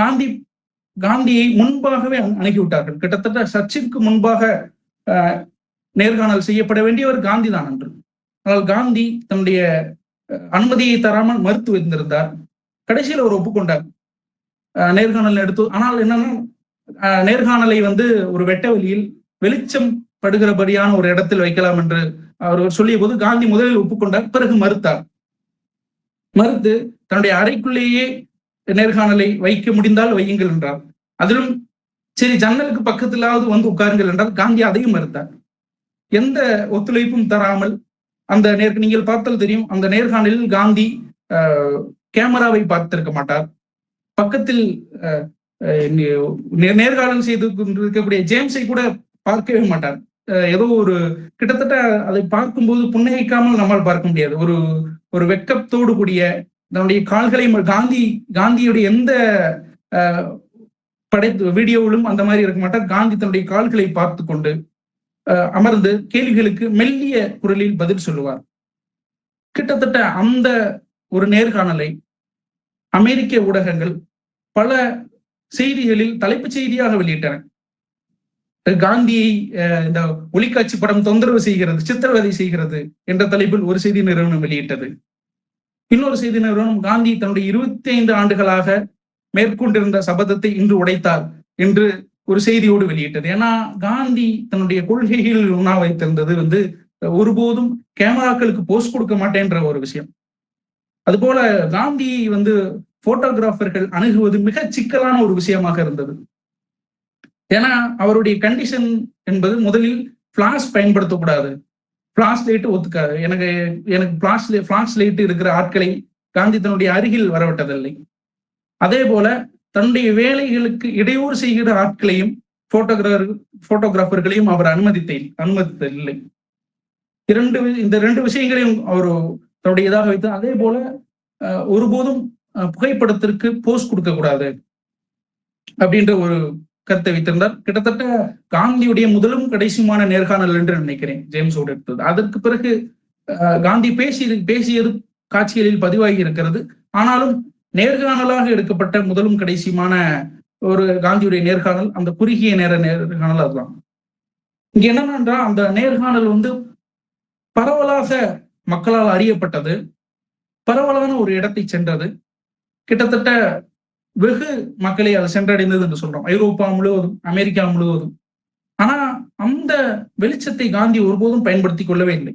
காந்தியை முன்பாகவே அணுகிவிட்டார்கள். கிட்டத்தட்ட சர்ச்சிற்கு முன்பாக நேர்காணல் செய்யப்பட வேண்டியவர் காந்தி தான் அன்று. ஆனால் காந்தி தன்னுடைய அனுமதியை தராமல் மறுத்து வைத்திருந்தார். கடைசியில் அவர் ஒப்புக்கொண்டார் நேர்காணல் எடுத்து. ஆனால் என்னன்னா, நேர்காணலை ஒரு வெட்ட வெளியில் வெளிச்சம் படுகிறபடியான ஒரு இடத்தில் வைக்கலாம் என்று அவர் சொல்லிய போது காந்தி முதலில் ஒப்புக்கொண்டார், பிறகு மறுத்து தன்னுடைய அறைக்குள்ளேயே நேர்காணலை வைக்க முடிந்தால் வையுங்கள் என்றார். அதிலும் சரி ஜன்னலுக்கு பக்கத்திலாவது உட்காருங்கள் என்றால் காந்தி அதையும் மறுத்தார். எந்த ஒத்துழைப்பும் தராமல் அந்த நீங்கள் பார்த்தால் தெரியும், அந்த நேர்காணலில் காந்தி கேமராவை பார்த்திருக்க மாட்டார். பக்கத்தில் நேர்காணல் செய்து கொண்டிருக்கக்கூடிய ஜேம்ஸை கூட பார்க்கவே மாட்டார். ஏதோ கிட்டத்தட்ட அதை பார்க்கும்போது புன்னகைக்காமல் நம்மால் பார்க்க முடியாது. ஒரு வெட்கத்தோடு கூடிய தன்னுடைய கால்களை காந்தியுடைய எந்த வீடியோவிலும் அந்த மாதிரி இருக்க மாட்டார். காந்தி தன்னுடைய கால்களை பார்த்து கொண்டு அமர்ந்து கேள்விகளுக்கு மெல்லிய குரலில் பதில் சொல்லுவார். கிட்டத்தட்ட அந்த ஒரு நேர்காணலை அமெரிக்க ஊடகங்கள் பல செய்திகளில் தலைப்புச் செய்தியாக வெளியிட்டன. காந்தியை இந்த ஒளிக்காட்சி படம் தொந்தரவு செய்கிறது, சித்திரவதை செய்கிறது என்ற தலைப்பில் ஒரு செய்தி நிறுவனம் வெளியிட்டது. இன்னொரு செய்தி நிறுவனம் காந்தி தன்னுடைய 25 ஆண்டுகளாக மேற்கொண்டிருந்த சபதத்தை இன்று உடைத்தார் என்று ஒரு செய்தியோடு வெளியிட்டது. ஏன்னா காந்தி தன்னுடைய கொள்கைகள் உண்ணா வைத்திருந்தது ஒருபோதும் கேமராக்களுக்கு போஸ்ட் கொடுக்க மாட்டேன்ற ஒரு விஷயம். அதுபோல காந்தியை போட்டோகிராஃபர்கள் அணுகுவது மிக சிக்கலான ஒரு விஷயமாக இருந்தது. ஏன்னா அவருடைய கண்டிஷன் என்பது முதலில் பிளாஷ் பயன்படுத்தக்கூடாது, பிளாஷ் லைட் ஒத்துக்காது. எனக்கு பிளாஷ் லைட் இருக்கிற ஆட்களை காந்தி தன்னுடைய அருகில் வரவிட்டதில்லை. அதே போல தன்னுடைய வேலைகளுக்கு இடையூறு செய்கிற ஆட்களையும் போட்டோகிராஃபர்களையும் அவர் அனுமதித்ததில்லை. இந்த 2 விஷயங்களையும் அவர் தன்னுடைய இதாக வைத்து, அதே போல ஒருபோதும் புகைப்படத்திற்கு போஸ்ட் கொடுக்க கூடாது அப்படின்ற ஒரு கருத்தை வைத்திருந்தார். கிட்டத்தட்ட காந்தியுடைய முதலும் கடைசியுமான நேர்காணல் என்று நினைக்கிறேன் ஜேம்ஸோடு எடுத்தது. அதற்கு பிறகு காந்தி பேசியது காட்சிகளில் பதிவாகி இருக்கிறது. ஆனாலும் நேர்காணலாக எடுக்கப்பட்ட முதலும் கடைசியுமான ஒரு காந்தியுடைய நேர்காணல் அந்த குறுகிய நேர்காணல் அதுதான். இங்க என்னன்னா, அந்த நேர்காணல் பரவலாக மக்களால் அறியப்பட்டது, பரவலான ஒரு இடத்தை சென்றது. கிட்டத்தட்ட வெகு மக்களை அது சென்றடைந்தது என்று சொல்றோம், ஐரோப்பா முழுவதும், அமெரிக்கா முழுவதும். ஆனா அந்த வெளிச்சத்தை காந்தி ஒருபோதும் பயன்படுத்தி கொள்ளவே இல்லை.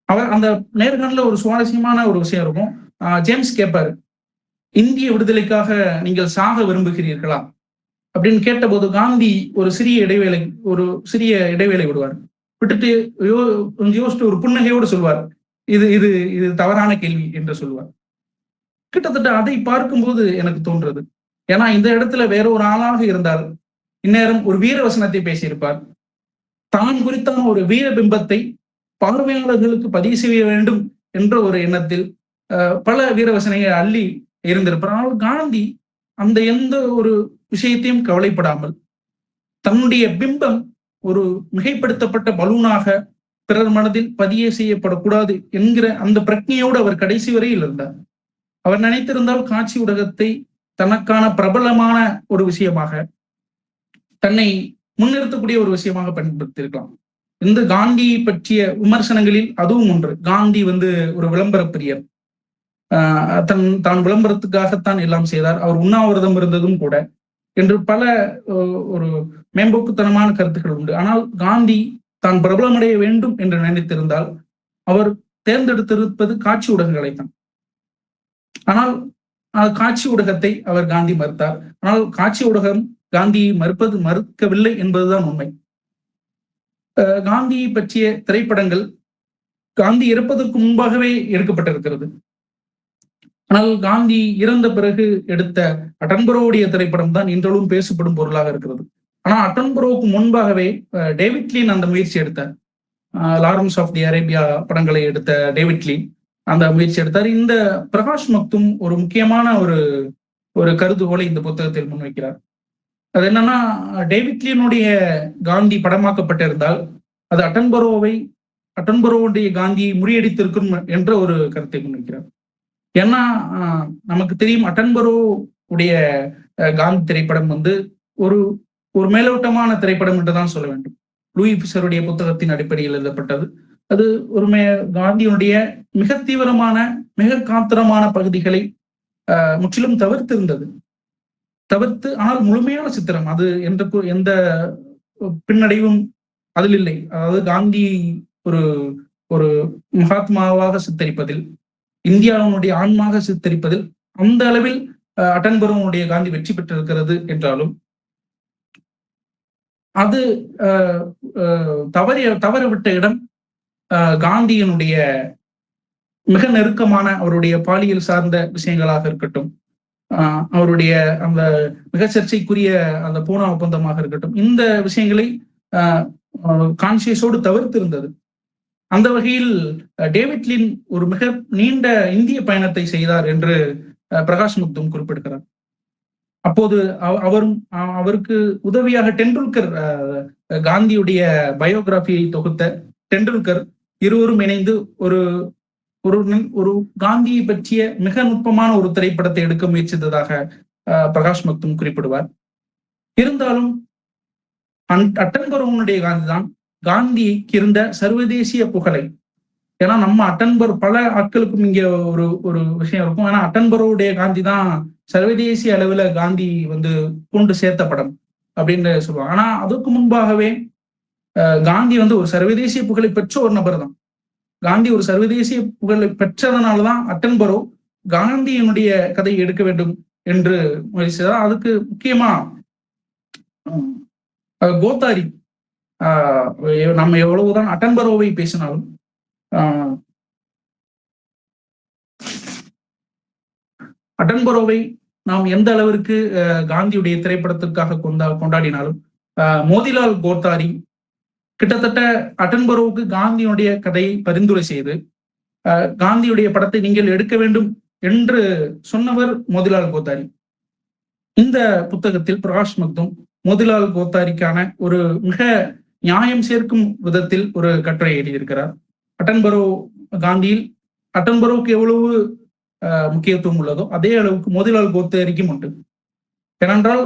அவர் அந்த நேர்காணல ஒரு சுவாரஸ்யமான ஒரு விஷயம் இருக்கும். ஜேம்ஸ் கேட்பாரு, இந்திய விடுதலைக்காக நீங்கள் சாக விரும்புகிறீர்களா அப்படின்னு கேட்டபோது காந்தி ஒரு சிறிய இடைவேளை விடுவார். விட்டுட்டு யோசிச்சு ஒரு புன்னகையோடு சொல்வார், இது இது இது தவறான கேள்வி என்று சொல்வார். கிட்டத்தட்ட அதை பார்க்கும்போது எனக்கு தோன்றது, ஏன்னா இந்த இடத்துல வேற ஒரு ஆளாக இருந்தால் இந்நேரம் ஒரு வீரவசனத்தை பேசியிருப்பார். தான் குறித்தான ஒரு வீர பிம்பத்தை பார்வையாளர்களுக்கு பதிவு செய்ய வேண்டும் என்ற ஒரு எண்ணத்தில் பல வீரவசனையை அள்ளி இருந்திருப்பார். ஆனால் காந்தி அந்த எந்த ஒரு விஷயத்தையும் கவலைப்படாமல் தன்னுடைய பிம்பம் ஒரு மிகைப்படுத்தப்பட்ட பலூனாக பிறர் மனதில் பதிய செய்யப்படக்கூடாது என்கிற அந்த பிரக்ஞையோடு அவர் கடைசி வரையில் இருந்தார். அவர் நினைத்திருந்தால் காட்சி ஊடகத்தை தனக்கான பிரபலமான ஒரு விஷயமாக, தன்னை முன்னிறுத்தக்கூடிய ஒரு விஷயமாக பயன்படுத்தியிருக்கலாம். இந்த காந்தி பற்றிய விமர்சனங்களில் அதுவும் ஒன்று. காந்தி ஒரு விளம்பர பிரியர். தான் விளம்பரத்துக்காகத்தான் எல்லாம் செய்தார். அவர் உண்ணாவிரதம் இருந்ததும் கூட என்று பல ஒரு மேம்போக்குத்தனமான கருத்துக்கள் உண்டு. ஆனால் காந்தி தான் பிரபலமடைய வேண்டும் என்று நினைத்திருந்தால் அவர் தேர்ந்தெடுத்திருப்பது காட்சி ஊடகங்களைத்தான். ஆனால் காட்சி ஊடகத்தை அவர் காந்தி மறுத்தார். ஆனால் காட்சி ஊடகம் காந்தியை மறுக்கவில்லை என்பதுதான் உண்மை. காந்தியை பற்றிய திரைப்படங்கள் காந்தி இறப்பதற்கு முன்பாகவே எடுக்கப்பட்டிருக்கிறது. ஆனால் காந்தி இறந்த பிறகு எடுத்த அட்டன்பரோவுடைய திரைப்படம் தான் இன்றளவும் பேசப்படும் பொருளாக இருக்கிறது. ஆனா அட்டன்பரோவுக்கு முன்பாகவே டேவிட் லீன் அந்த முயற்சி எடுத்தார். லாரன்ஸ் ஆஃப் தி அரேபியா படங்களை எடுத்த டேவிட் லீன் அந்த முயற்சி எடுத்தார். இந்த பிரகாஷ் மக்தும் ஒரு முக்கியமான ஒரு கருதுகோளை இந்த புத்தகத்தில் முன்வைக்கிறார். அது என்னன்னா, டேவிட் லீனுடைய காந்தி படமாக்கப்பட்டிருந்தால் அது அட்டன்பரோவுடைய காந்தியை முறியடித்திருக்கும் என்ற ஒரு கருத்தை முன்வைக்கிறார். ஏன்னா நமக்கு தெரியும், அட்டன்பரோ உடைய காந்தி திரைப்படம் ஒரு மேலோட்டமான திரைப்படம் என்றுதான் சொல்ல வேண்டும். லூயி பிஷருடைய புத்தகத்தின் அடிப்படையில் எழுதப்பட்டது. அது காந்தியினுடைய மிக தீவிரமான மிக காத்திரமான பகுதிகளை முற்றிலும் தவிர்த்து ஆனால் முழுமையான சித்திரம் அது எந்த பின்னடைவும் அதில் இல்லை. அதாவது காந்தி ஒரு மகாத்மாவாக சித்தரிப்பதில், இந்தியாவினுடைய ஆன்மாக சித்தரிப்பதில் அந்த அளவில் அட்டன்பரோவுடைய காந்தி வெற்றி பெற்றிருக்கிறது என்றாலும் அது தவறவிட்ட இடம் காந்தியினுடைய மிக நெருக்கமான அவருடைய பாலியல் சார்ந்த விஷயங்களாக இருக்கட்டும், அவருடைய அந்த மிக சர்ச்சைக்குரிய அந்த பூனா ஒப்பந்தமாக இருக்கட்டும், இந்த விஷயங்களை கான்சியஸோடு தவிர்த்திருந்தது. அந்த வகையில் டேவிட் லீன் ஒரு மிக நீண்ட இந்திய பயணத்தை செய்தார் என்று பிரகாஷ் மக்தும் குறிப்பிடுகிறார். அப்போது அவருக்கு உதவியாக டெண்டுல்கர், காந்தியுடைய பயோகிராபியை தொகுத்த டெண்டுல்கர் இருவரும் இணைந்து ஒரு காந்தியை பற்றிய மிக நுட்பமான ஒரு திரைப்படத்தை எடுக்க முயற்சித்ததாக பிரகாஷ் மக்தும் குறிப்பிடுவார். இருந்தாலும் அட்டன்பரோவுடைய காந்தி தான் காந்திக்கு இருந்த சர்வதேசிய புகழை, ஏன்னா நம்ம அட்டன்பர் பல ஆட்களுக்கும் இங்க ஒரு விஷயம் இருக்கும். ஏன்னா அட்டன்பரோவுடைய காந்தி தான் சர்வதேசிய அளவுல காந்தி கொண்டு சேர்த்த படம் அப்படின்னு சொல்லுவாங்க. ஆனா அதுக்கு முன்பாகவே காந்தி ஒரு சர்வதேசிய புகழை பெற்ற ஒரு நபர் தான். காந்தி ஒரு சர்வதேசிய புகழை பெற்றதனாலதான் அட்டன்பரோ காந்தியினுடைய கதையை எடுக்க வேண்டும் என்று முயற்சித்தார். அதுக்கு முக்கியமா கோத்தாரி, நம்ம எவ்வளவுதான் அட்டன்பரோவை பேசினாலும் அட்டன்பரோவை நாம் எந்த அளவிற்கு காந்தியுடைய திரைப்படத்திற்காக கொண்டாடினாலும் மோதிலால் கோத்தாரி கிட்டத்தட்ட அட்டன்பரோவுக்கு காந்தியுடைய கதையை பரிந்துரை செய்து காந்தியுடைய படத்தை நீங்கள் எடுக்க வேண்டும் என்று சொன்னவர் மோதிலால் கோத்தாரி. இந்த புத்தகத்தில் பிரகாஷ் மக்தும் மோதிலால் கோத்தாரிக்கான ஒரு மிக நியாயம் சேர்க்கும் விதத்தில் ஒரு கட்டுரை எழுதியிருக்கிறார். அட்டன்பரோ காந்தியில் அட்டன்பரோவுக்கு எவ்வளவு முக்கியத்துவம் உள்ளதோ அதே அளவுக்கு மோதிலால் கோத்தாரிக்கும் உண்டு. ஏனென்றால்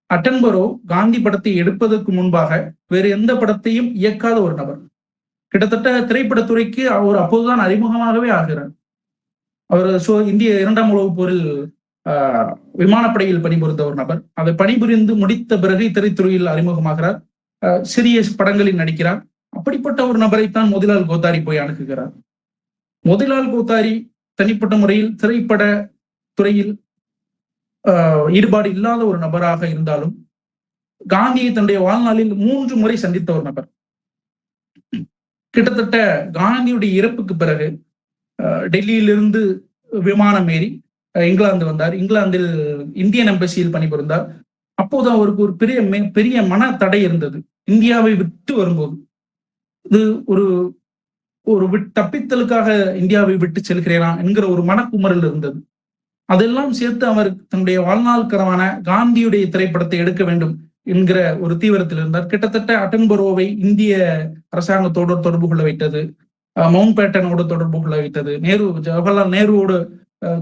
அட்டன்பரோ காந்தி படத்தை எடுப்பதற்கு முன்பாக வேறு எந்த படத்தையும் இயக்காத ஒரு நபர். கிட்டத்தட்ட திரைப்படத்துறைக்கு அவர் அப்போதுதான் அறிமுகமாகவே ஆகிறார். அவர் இந்திய 2ஆம் உலகப் போரில் விமானப்படையில் பணிபுரிந்த ஒரு நபர். அதை பணிபுரிந்து முடித்த பிறகு திரைத்துறையில் அறிமுகமாகிறார். சிறிய படங்களில் நடிக்கிறார். அப்படிப்பட்ட ஒரு நபரைத்தான் மோதிலால் கோத்தாரி போய் அணுகுகிறார். மோதிலால் கோத்தாரி தனிப்பட்ட முறையில் திரைப்பட துறையில் ஈடுபாடு இல்லாத ஒரு நபராக இருந்தாலும் காந்தியை தன்னுடைய வாழ்நாளில் 3 முறை சந்தித்த ஒரு நபர். கிட்டத்தட்ட காந்தியுடைய இறப்புக்கு பிறகு டெல்லியிலிருந்து விமானம் ஏறி இங்கிலாந்து வந்தார். இங்கிலாந்தில் இந்தியன் எம்பசியில் பணிபுரிந்தார். அப்போது அவருக்கு ஒரு பெரிய மன தடை இருந்தது. இந்தியாவை விட்டு வரும்போது இது ஒரு தப்பித்தலுக்காக இந்தியாவை விட்டு செல்கிறேனா என்கிற ஒரு மனக்குமரல் இருந்தது. அதெல்லாம் சேர்த்து அவர் தன்னுடைய வாழ்நாள்கரமான காந்தியுடைய திரைப்படத்தை எடுக்க வேண்டும் என்கிற ஒரு தீவிரத்தில் இருந்தார். கிட்டத்தட்ட அட்டன்பரோவை இந்திய அரசாங்கத்தோடு தொடர்பு கொள்ள வைத்தது, மவுண்ட் பேட்டனோடு தொடர்பு கொள்ள வைத்தது, ஜவஹர்லால் நேருவோடு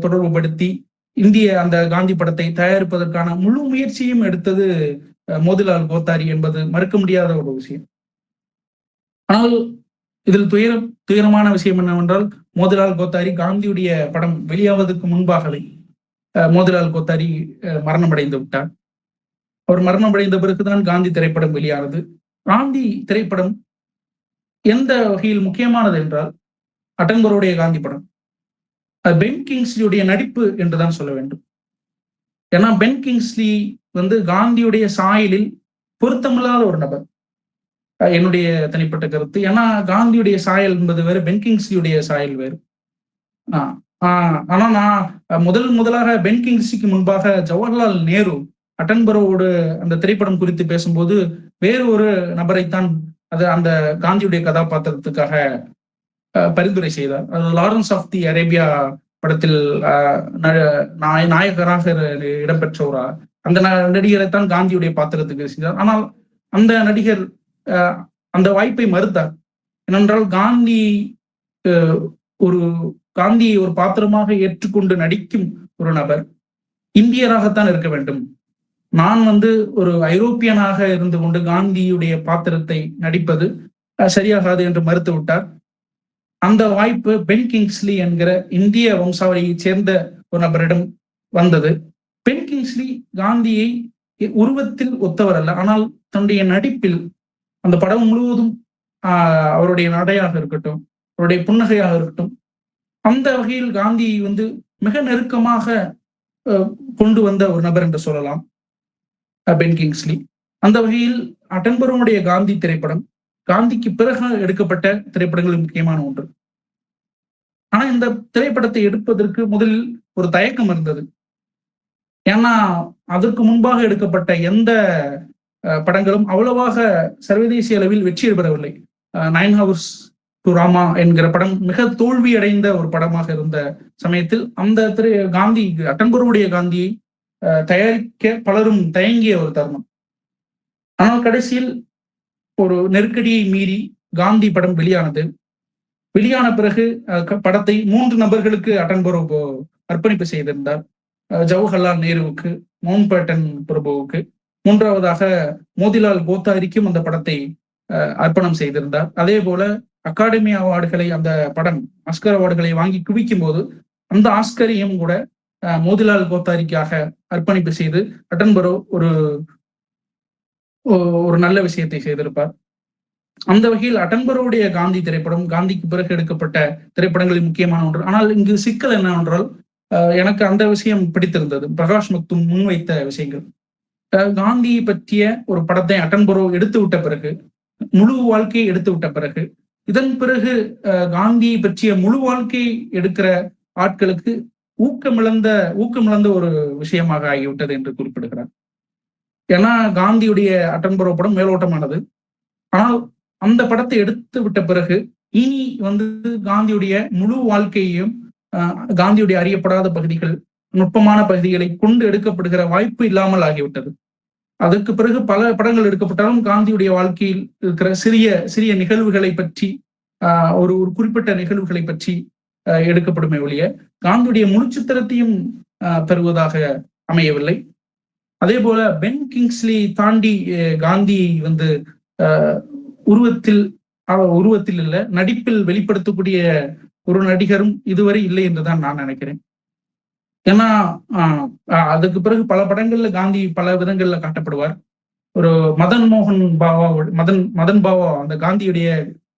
தொடர்பு படுத்தி இந்திய அந்த காந்தி படத்தை தயாரிப்பதற்கான முழு முயற்சியும் எடுத்தது மோதிலால் கோத்தாரி என்பது மறுக்க முடியாத ஒரு விஷயம். ஆனால் இதில் துயரமான விஷயம் என்னவென்றால், மோதிலால் கோத்தாரி காந்தியுடைய படம் வெளியாவதற்கு முன்பாகவே மோதிலால் கோத்தாரி மரணமடைந்து விட்டார். அவர் மரணமடைந்த பிறகுதான் காந்தி திரைப்படம் வெளியானது. காந்தி திரைப்படம் எந்த வகையில் முக்கியமானது என்றால், அட்டன்பரோடைய காந்தி படம் பென் கிங்ஸ்லியுடைய நடிப்பு என்றுதான் சொல்ல வேண்டும். ஏன்னா பென் கிங்ஸ்லி காந்தியுடைய சாயலில் பொருத்தமில்லாத ஒரு நபர், என்னுடைய தனிப்பட்ட கருத்து. ஏன்னா காந்தியுடைய சாயல் என்பது வேறு, பென் கிங்ஸ்லியுடைய சாயல் வேறு. ஆனா நான் முதலாக பென் கிங்ஸ்லிக்கு முன்பாக ஜவஹர்லால் நேரு அட்டன்பரோடு அந்த திரைப்படம் குறித்து பேசும்போது வேறு ஒரு நபரைத்தான் அந்த காந்தியுடைய கதாபாத்திரத்துக்காக பரிந்துரை செய்தார். அது லாரன்ஸ் ஆஃப் தி அரேபியா படத்தில் நாயகராக இடம்பெற்ற அந்த நடிகரைத்தான் காந்தியுடைய பாத்திரத்துக்கு செய்தார். ஆனால் அந்த நடிகர் அந்த வாய்ப்பை மறுத்தார். ஏனென்றால் காந்தியை ஒரு பாத்திரமாக ஏற்றுக்கொண்டு நடிக்கும் ஒரு நபர் இந்தியராகத்தான் இருக்க வேண்டும். நான் ஒரு ஐரோப்பியனாக இருந்து கொண்டு காந்தியுடைய பாத்திரத்தை நடிப்பது சரியாகாது என்று மறுத்து விட்டார். அந்த வாய்ப்பு பென் கிங்ஸ்லி என்கிற இந்திய வம்சாவளியை சேர்ந்த ஒரு நபரிடம் வந்தது. பென் கிங்ஸ்லி காந்தியை உருவத்தில் ஒத்தவர் அல்ல, ஆனால் தன்னுடைய நடிப்பில் அந்த படம் முழுவதும் அவருடைய நடையாக இருக்கட்டும், அவருடைய புன்னகையாக இருக்கட்டும், அந்த வகையில் காந்தியை மிக நெருக்கமாக கொண்டு வந்த ஒரு நபர் என்று சொல்லலாம் பென் கிங்ஸ்லி. அந்த வகையில் அட்டன்பரோவுடைய காந்தி திரைப்படம் காந்திக்கு பிறகு எடுக்கப்பட்ட திரைப்படங்களில் முக்கியமான ஒன்று. ஆனா இந்த திரைப்படத்தை எடுப்பதற்கு முதலில் ஒரு தயக்கம் இருந்தது. ஏன்னா அதற்கு முன்பாக எடுக்கப்பட்ட எந்த படங்களும் அவ்வளவாக சர்வதேச அளவில் வெற்றி பெறவில்லை. 9 Hours to Rama என்கிற படம் மிக தோல்வி அடைந்த ஒரு படமாக இருந்த சமயத்தில் அந்த அட்டன்பரோவுடைய காந்தியை தயாரிக்க பலரும் தயங்கிய ஒரு தருணம். ஆனால் கடைசியில் ஒரு நெருக்கடியை மீறி காந்தி படம் வெளியானது. வெளியான பிறகு படத்தை 3 நபர்களுக்கு அட்டன்பரோ அர்ப்பணிப்பு செய்திருந்தார். ஜவஹர்லால் நேருவுக்கு, மவுண்ட் பேட்டன் பிரபுவுக்கு, 3வதாக மோதிலால் கோத்தாரிக்கும் அந்த படத்தை அர்ப்பணம் செய்திருந்தார். அதே போல அகாடமி அவார்டுகளை, அந்த படம் ஆஸ்கர் அவார்டுகளை வாங்கி குவிக்கும் போது அந்த ஆஸ்கரையும் கூட மோதிலால் கோத்தாரிக்காக அர்ப்பணிப்பு செய்து அட்டன்பரோ ஒரு நல்ல விஷயத்தை செய்திருப்பார். அந்த வகையில் அட்டன்பரோவுடைய காந்தி திரைப்படம் காந்திக்கு பிறகு எடுக்கப்பட்ட திரைப்படங்களில் முக்கியமான ஒன்று. ஆனால் இங்கு சிக்கல் என்னவென்றால், எனக்கு அந்த விஷயம் பிடித்திருந்தது. பிரகாஷ் மக்தும் முன்வைத்த விஷயங்கள், காந்தியை பற்றிய ஒரு படத்தை அட்டன்பரோ எடுத்து விட்ட பிறகு, முழு வாழ்க்கையை எடுத்து விட்ட பிறகு, இதன் பிறகு காந்தியை பற்றிய முழு வாழ்க்கையை எடுக்கிற ஆட்களுக்கு ஊக்கமிழந்த ஒரு விஷயமாக ஆகிவிட்டது என்று குறிப்பிடுகிறார். ஏன்னா காந்தியுடைய அட்டன்பரோ படம் மேலோட்டமானது. ஆனால் அந்த படத்தை எடுத்து விட்ட பிறகு இனி காந்தியுடைய முழு வாழ்க்கையையும், காந்தியுடைய அறியப்படாத பகுதிகள், நுட்பமான பகுதிகளை கொண்டு எடுக்கப்படுகிற வாய்ப்பு இல்லாமல் ஆகிவிட்டது. அதற்கு பிறகு பல படங்கள் எடுக்கப்பட்டாலும் காந்தியுடைய வாழ்க்கையில் இருக்கிற சிறிய நிகழ்வுகளை பற்றி, ஒரு குறிப்பிட்ட நிகழ்வுகளை பற்றி எடுக்கப்படுமே ஒழிய காந்தியுடைய முழு சித்திரத்தையும் பெறுவதாக அமையவில்லை. அதே போல பென் கிங்ஸ்லி தாண்டி காந்தி உருவத்தில் இல்ல, நடிப்பில் வெளிப்படுத்தக்கூடிய ஒரு நடிகரும் இதுவரை இல்லை என்றுதான் நான் நினைக்கிறேன். ஏன்னா அதுக்கு பிறகு பல படங்கள்ல காந்தி பல விதங்கள்ல காட்டப்படுவார். ஒரு மதன் பாவா, அந்த காந்தியுடைய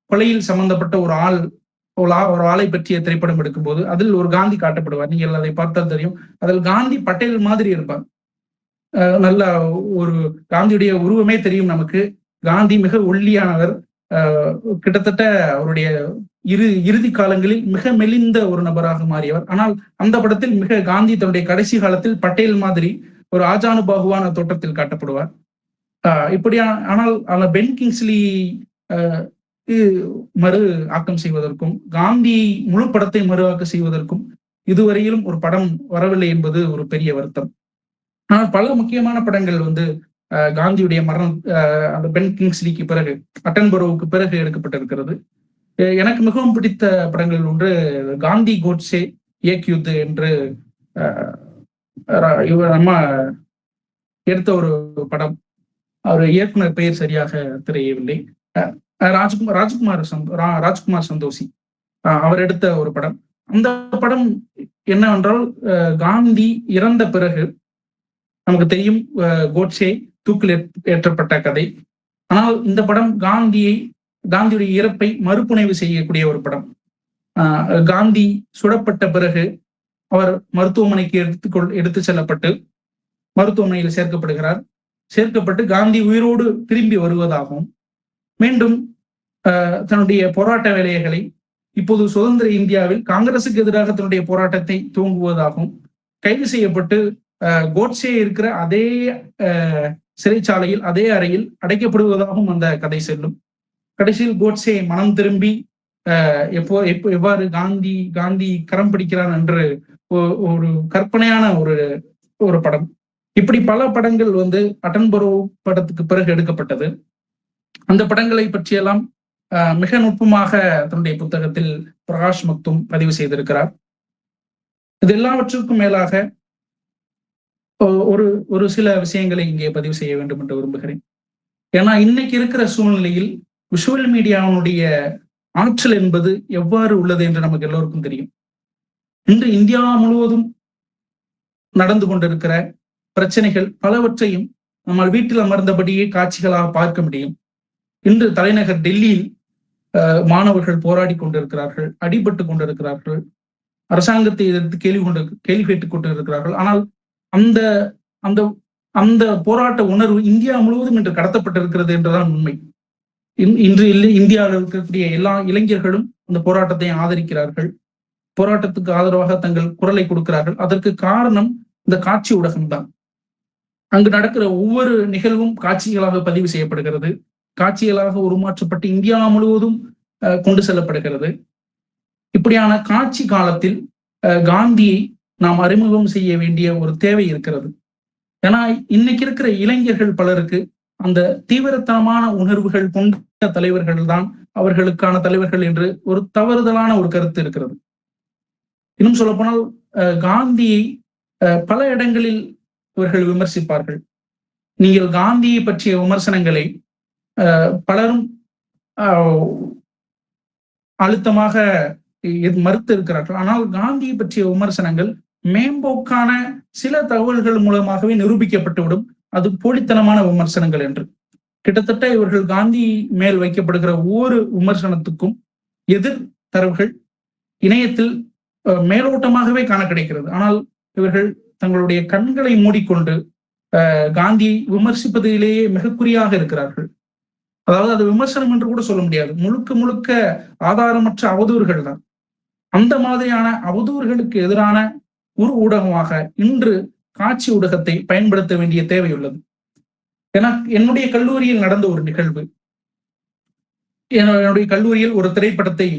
கொலையில் சம்பந்தப்பட்ட ஒரு ஆள் ஒரு ஆளை பற்றிய திரைப்படம் எடுக்கும்போது அதில் ஒரு காந்தி காட்டப்படுவார். நீங்கள் அதை பார்த்தால் தெரியும். அதில் காந்தி பட்டேல் மாதிரி இருப்பார். நல்ல ஒரு காந்தியுடைய உருவமே தெரியும் நமக்கு. காந்தி மிக ஒல்லியானவர். கிட்டத்தட்ட அவருடைய இறுதி காலங்களில் மிக மெலிந்த ஒரு நபராக மாறியவர். ஆனால் அந்த படத்தில் மிக காந்தி தன்னுடைய கடைசி காலத்தில் பட்டேல் மாதிரி ஒரு ஆஜானுபாகுவான தோற்றத்தில் காட்டப்படுவார். ஆனால் அந்த பென் கிங்ஸ்லி மறு ஆக்கம் செய்வதற்கும் காந்தி முழு படத்தை மறு ஆக்கம் செய்வதற்கும் இதுவரையிலும் ஒரு படம் வரவில்லை என்பது ஒரு பெரிய வருத்தம். ஆனால் பல முக்கியமான படங்கள் காந்தியுடைய மரணம் அந்த பென் கிங்ஸ்லிக்கு பிறகு, அட்டன்பரோவுக்கு பிறகு எடுக்கப்பட்டிருக்கிறது. எனக்கு மிகவும் பிடித்த படங்கள் ஒன்று காந்தி கோட்சே ஏக் யுத் என்று நம்ம எடுத்த ஒரு படம். அவர் இயக்குனர் பெயர் சரியாக தெரியவில்லை. ராஜ்குமார் சந்தோஷி அவர் எடுத்த ஒரு படம். அந்த படம் என்னவென்றால், காந்தி இறந்த பிறகு நமக்கு தெரியும் கோட்சே தூக்கில் ஏற்றப்பட்ட கதை. ஆனால் இந்த படம் காந்தியுடைய இறப்பை மறுப்புனைவு செய்யக்கூடிய ஒரு படம். காந்தி சுடப்பட்ட பிறகு அவர் மருத்துவமனைக்கு எடுத்து செல்லப்பட்டு மருத்துவமனையில் சேர்க்கப்பட்டு காந்தி உயிரோடு திரும்பி வருவதாகவும், மீண்டும் தன்னுடைய போராட்ட வேலைகளை இப்போது சுதந்திர இந்தியாவில் காங்கிரசுக்கு எதிராக தன்னுடைய போராட்டத்தை துவங்குவதாகவும், கைது செய்யப்பட்டு கோட்சே இருக்கிற அதே சிறைச்சாலையில் அதே அறையில் அடைக்கப்படுவதாகவும் அந்த கதை செல்லும். கடைசியில் கோட்சே மனம் திரும்பி எவ்வாறு காந்தி கரம் பிடிக்கிறான் என்று ஒரு கற்பனையான ஒரு படம். இப்படி பல படங்கள் அட்டன்பரோ படத்துக்கு பிறகு எடுக்கப்பட்டது. அந்த படங்களை பற்றியெல்லாம் மிக நுட்பமாக தன்னுடைய புத்தகத்தில் பிரகாஷ் மக்தும் பதிவு செய்திருக்கிறார். இது எல்லாவற்றுக்கும் மேலாக ஒரு சில விஷயங்களை இங்கே பதிவு செய்ய வேண்டும் என்று விரும்புகிறேன். ஏன்னா இன்னைக்கு இருக்கிற சூழ்நிலையில் விஷுவல் மீடியாவுடைய ஆற்றல் என்பது எவ்வாறு உள்ளது என்று நமக்கு எல்லோருக்கும் தெரியும். இன்று இந்தியா முழுவதும் நடந்து கொண்டிருக்கிற பிரச்சனைகள் பலவற்றையும் நம்மால் வீட்டில் அமர்ந்தபடியே காட்சிகளாக பார்க்க முடியும். இன்று தலைநகர் டெல்லியில் மாணவர்கள் போராடி கொண்டிருக்கிறார்கள், அடிபட்டு கொண்டிருக்கிறார்கள், அரசாங்கத்தை எதிர்த்து கேள்வி கேட்டுக் கொண்டிருக்கிறார்கள். ஆனால் அந்த அந்த அந்த போராட்ட உணர்வு இந்தியா முழுவதும் இன்று கடத்தப்பட்டிருக்கிறது என்றுதான் உண்மை. இன்று இந்தியாவில் இருக்கக்கூடிய எல்லா இளைஞர்களும் அந்த போராட்டத்தை ஆதரிக்கிறார்கள், போராட்டத்துக்கு ஆதரவாக தங்கள் குரலை கொடுக்கிறார்கள். அதற்கு காரணம் இந்த காட்சி ஊடகம்தான். அங்கு நடக்கிற ஒவ்வொரு நிகழ்வும் காட்சிகளாக பதிவு செய்யப்படுகிறது, காட்சிகளாக உருமாற்றப்பட்டு இந்தியா முழுவதும் கொண்டு செல்லப்படுகிறது. இப்படியான காட்சி காலத்தில் காந்தியை நாம் அறிமுகம் செய்ய வேண்டிய ஒரு தேவை இருக்கிறது. ஏன்னா இன்னைக்கு இருக்கிற இளைஞர்கள் பலருக்கு அந்த தீவிரத்தனமான உணர்வுகள் கொண்ட தலைவர்கள் தான் அவர்களுக்கான தலைவர்கள் என்று ஒரு தவறுதலான ஒரு கருத்து இருக்கிறது. இன்னும் சொல்ல போனால் காந்தியை பல இடங்களில் இவர்கள் விமர்சிப்பார்கள். நீங்கள் காந்தியை பற்றிய விமர்சனங்களை பலரும் அழுத்தமாக மறுத்து இருக்கிறார்கள். ஆனால் காந்தியை பற்றிய விமர்சனங்கள் மேம்போக்கான சில தகவல்கள் மூலமாகவே நிரூபிக்கப்பட்டுவிடும் அது போலித்தனமான விமர்சனங்கள் என்று. கிட்டத்தட்ட இவர்கள் காந்தி மேல் வைக்கப்படுகிற ஒவ்வொரு விமர்சனத்துக்கும் எதிர் தரவுகள் இணையத்தில் மேலோட்டமாகவே காண கிடைக்கிறது. ஆனால் இவர்கள் தங்களுடைய கண்களை மூடிக்கொண்டு காந்தியை விமர்சிப்பதிலேயே மிக குறியாக இருக்கிறார்கள். அதாவது அது விமர்சனம் என்று கூட சொல்ல முடியாது, முழுக்க முழுக்க ஆதாரமற்ற அவதூறுகள் தான். அந்த மாதிரியான அவதூறுகளுக்கு எதிரான ஒரு ஊடகமாக இன்று காட்சி ஊடகத்தை பயன்படுத்த வேண்டிய தேவை உள்ளது. ஏன்னா என்னுடைய கல்லூரியில் நடந்த ஒரு நிகழ்வு, என்னுடைய கல்லூரியில் ஒரு திரைப்படத்தை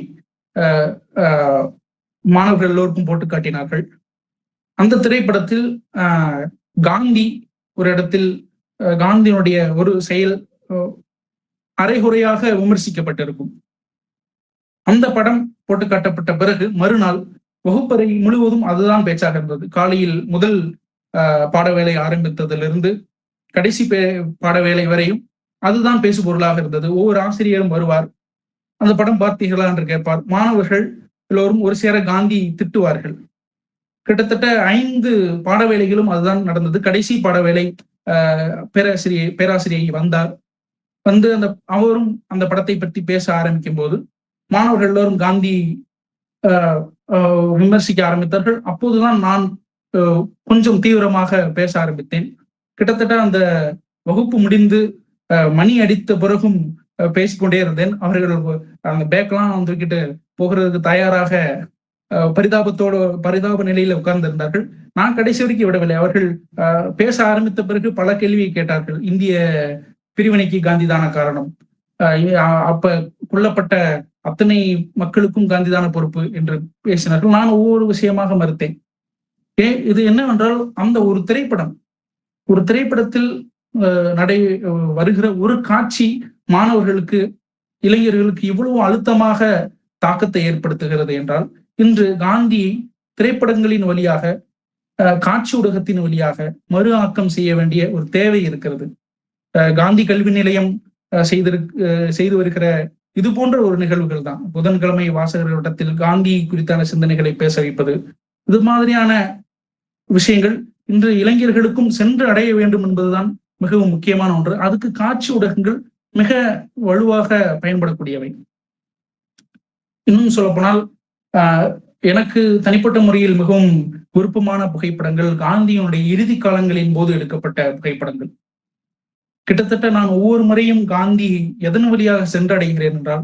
மாணவர்கள் எல்லோருக்கும் போட்டு காட்டினார்கள். அந்த திரைப்படத்தில் காந்தி ஒரு இடத்தில் காந்தியினுடைய ஒரு செயல் அரைகுறையாக விமர்சிக்கப்பட்டிருக்கும். அந்த படம் போட்டு காட்டப்பட்ட பிறகு மறுநாள் வகுப்பறை முழுவதும் அதுதான் பேச்சாக இருந்தது. காலையில் முதல் பாடவேளை ஆரம்பித்ததிலிருந்து கடைசி பாடவேளை வரையும் அதுதான் பேசு பொருளாக இருந்தது. ஒவ்வொரு ஆசிரியரும் வருவார், அந்த படம் பார்த்தீர்களா என்று கேட்பார். மாணவர்கள் எல்லோரும் ஒரு சேர காந்தி திட்டுவார்கள். கிட்டத்தட்ட 5 பாடவேளைகளும் அதுதான் நடந்தது. கடைசி பாடவேளை பேராசிரியை வந்தார். அவரும் அந்த படத்தை பற்றி பேச ஆரம்பிக்கும் போது மாணவர்கள் எல்லோரும் காந்தி விமர்சிக்க ஆரம்பித்தார்கள். அப்போதுதான் நான் கொஞ்சம் தீவிரமாக பேச ஆரம்பித்தேன். கிட்டத்தட்ட அந்த வகுப்பு முடிந்து மணி அடித்த பிறகும் பேசிக்கொண்டே இருந்தேன். அவர்கள் அந்த பேக்கெல்லாம் தூக்கிட்டு போகிறதுக்கு தயாராக பரிதாப நிலையில உட்கார்ந்திருந்தார்கள். நான் கடைசி வரைக்கும் விடவில்லை. அவர்கள் பேச ஆரம்பித்த பிறகு பல கேள்வியை கேட்டார்கள். இந்திய பிரிவினைக்கு காந்திதான காரணம், அப்ப கொல்லப்பட்ட அத்தனை மக்களுக்கும் காந்திதான பொறுப்பு என்று பேசினார்கள். நான் ஒவ்வொரு விஷயமாக மறுத்தேன். இது என்னவென்றால், அந்த ஒரு திரைப்படத்தில் வருகிற ஒரு காட்சி மாணவர்களுக்கு, இளைஞர்களுக்கு இவ்வளவு அழுத்தமாக தாக்கத்தை ஏற்படுத்துகிறது என்றால், இன்று காந்தியை திரைப்படங்களின் வழியாக, காட்சி ஊடகத்தின் வழியாக மறு ஆக்கம் செய்ய வேண்டிய ஒரு தேவை இருக்கிறது. காந்தி கல்வி நிலையம் செய்து வருகிற இது போன்ற ஒரு நிகழ்வுகள் தான். புதன்கிழமை வாசகர் வட்டத்தில் காந்தி குறித்தான சிந்தனைகளை பேச வைப்பது, இது மாதிரியான விஷயங்கள் இன்று இளைஞர்களுக்கும் சென்று அடைய வேண்டும் என்பதுதான் மிகவும் முக்கியமான ஒன்று. அதுக்கு காட்சி ஊடகங்கள் மிக வலுவாக பயன்படக்கூடியவை. இன்னும் சொல்ல போனால், எனக்கு தனிப்பட்ட முறையில் மிகவும் விருப்பமான புகைப்படங்கள் காந்தியினுடைய இறுதி காலங்களின் போது எடுக்கப்பட்ட புகைப்படங்கள். கிட்டத்தட்ட நான் ஒவ்வொரு முறையும் காந்தி எதன் வழியாக சென்றடைகிறேன் என்றால்,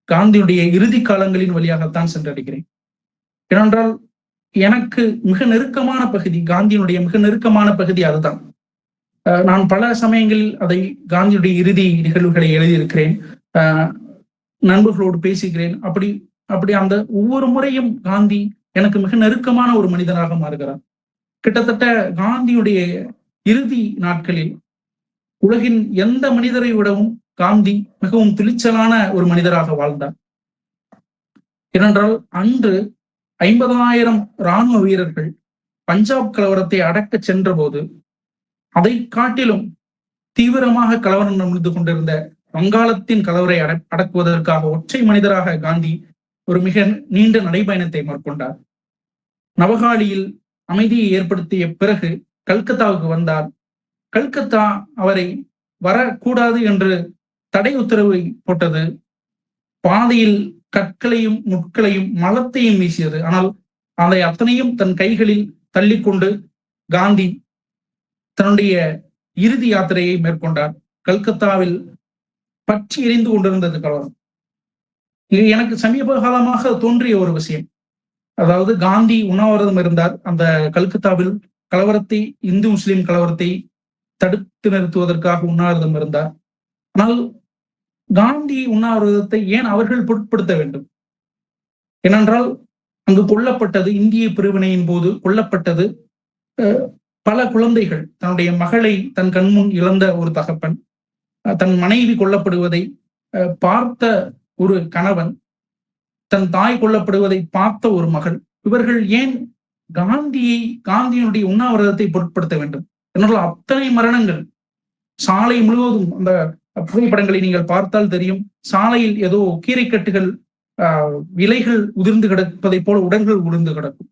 காந்தியுடைய இறுதி காலங்களின் வழியாகத்தான் சென்றடைகிறேன். ஏனென்றால் எனக்கு மிக நெருக்கமான பகுதி, காந்தியினுடைய மிக நெருக்கமான பகுதி அதுதான். நான் பல சமயங்களில் அதை காந்தியுடைய இறுதி நிகழ்வுகளை எழுதியிருக்கிறேன், நண்பர்களோடு பேசுகிறேன். அப்படி அந்த ஒவ்வொரு முறையும் காந்தி எனக்கு மிக நெருக்கமான ஒரு மனிதனாக மாறுகிறார். கிட்டத்தட்ட காந்தியுடைய இறுதி நாட்களில் உலகின் எந்த மனிதரை விடவும் காந்தி மிகவும் துணிச்சலான ஒரு மனிதராக வாழ்ந்தார். ஏனென்றால் அன்று 50,000 இராணுவ வீரர்கள் பஞ்சாப் கலவரத்தை அடக்க சென்ற போது, அதை காட்டிலும் தீவிரமாக கலவரம் நடந்து கொண்டிருந்த வங்காளத்தின் கலவரை அடக்குவதற்காக ஒற்றை மனிதராக காந்தி ஒரு மிக நீண்ட நடைபயணத்தை மேற்கொண்டார். நவகாலியில் அமைதியை ஏற்படுத்திய பிறகு கல்கத்தாவுக்கு வந்தார். கல்கத்தா அவரை வரக்கூடாது என்று தடை உத்தரவை போட்டது. பாதையில் கற்களையும் முட்களையும் மலத்தையும் வீசியது. ஆனால் அதை அத்தனையும் தன் கைகளில் தள்ளிக்கொண்டு காந்தி தன்னுடைய இறுதி யாத்திரையை மேற்கொண்டார். கல்கத்தாவில் பற்றி எரிந்து கொண்டிருந்தது கலவரம். இது எனக்கு சமீப காலமாக தோன்றிய ஒரு விஷயம். அதாவது காந்தி உண்ணாவிரதம் இருந்தார். அந்த கல்கத்தாவில் கலவரத்தை, இந்து முஸ்லிம் கலவரத்தை தடுத்து நிறுத்துவதற்காக உண்ணாவிரதம் இருந்தார். ஆனால் காந்தி உண்ணாவிரதத்தை ஏன் அவர்கள் பொருட்படுத்த வேண்டும்? ஏனென்றால் அங்கு கொல்லப்பட்டது, இந்திய பிரிவினையின் போது கொல்லப்பட்டது பல குழந்தைகள். தன்னுடைய மகளை தன் கண்முன் இழந்த ஒரு தகப்பன், தன் மனைவி கொல்லப்படுவதை பார்த்த ஒரு கணவன், தன் தாய் கொல்லப்படுவதை பார்த்த ஒரு மகள், இவர்கள் ஏன் காந்தியினுடைய உண்ணாவிரதத்தை பொருட்படுத்த வேண்டும்? என்றால் அத்தனை மரணங்கள் சாலை முழுவதும், அந்த புகைப்படங்களை நீங்கள் பார்த்தால் தெரியும், சாலையில் ஏதோ கீரைக்கட்டுகள், இலைகள் உதிர்ந்து கிடப்பதை போல உடல்கள் உதிர்ந்து கிடக்கும்.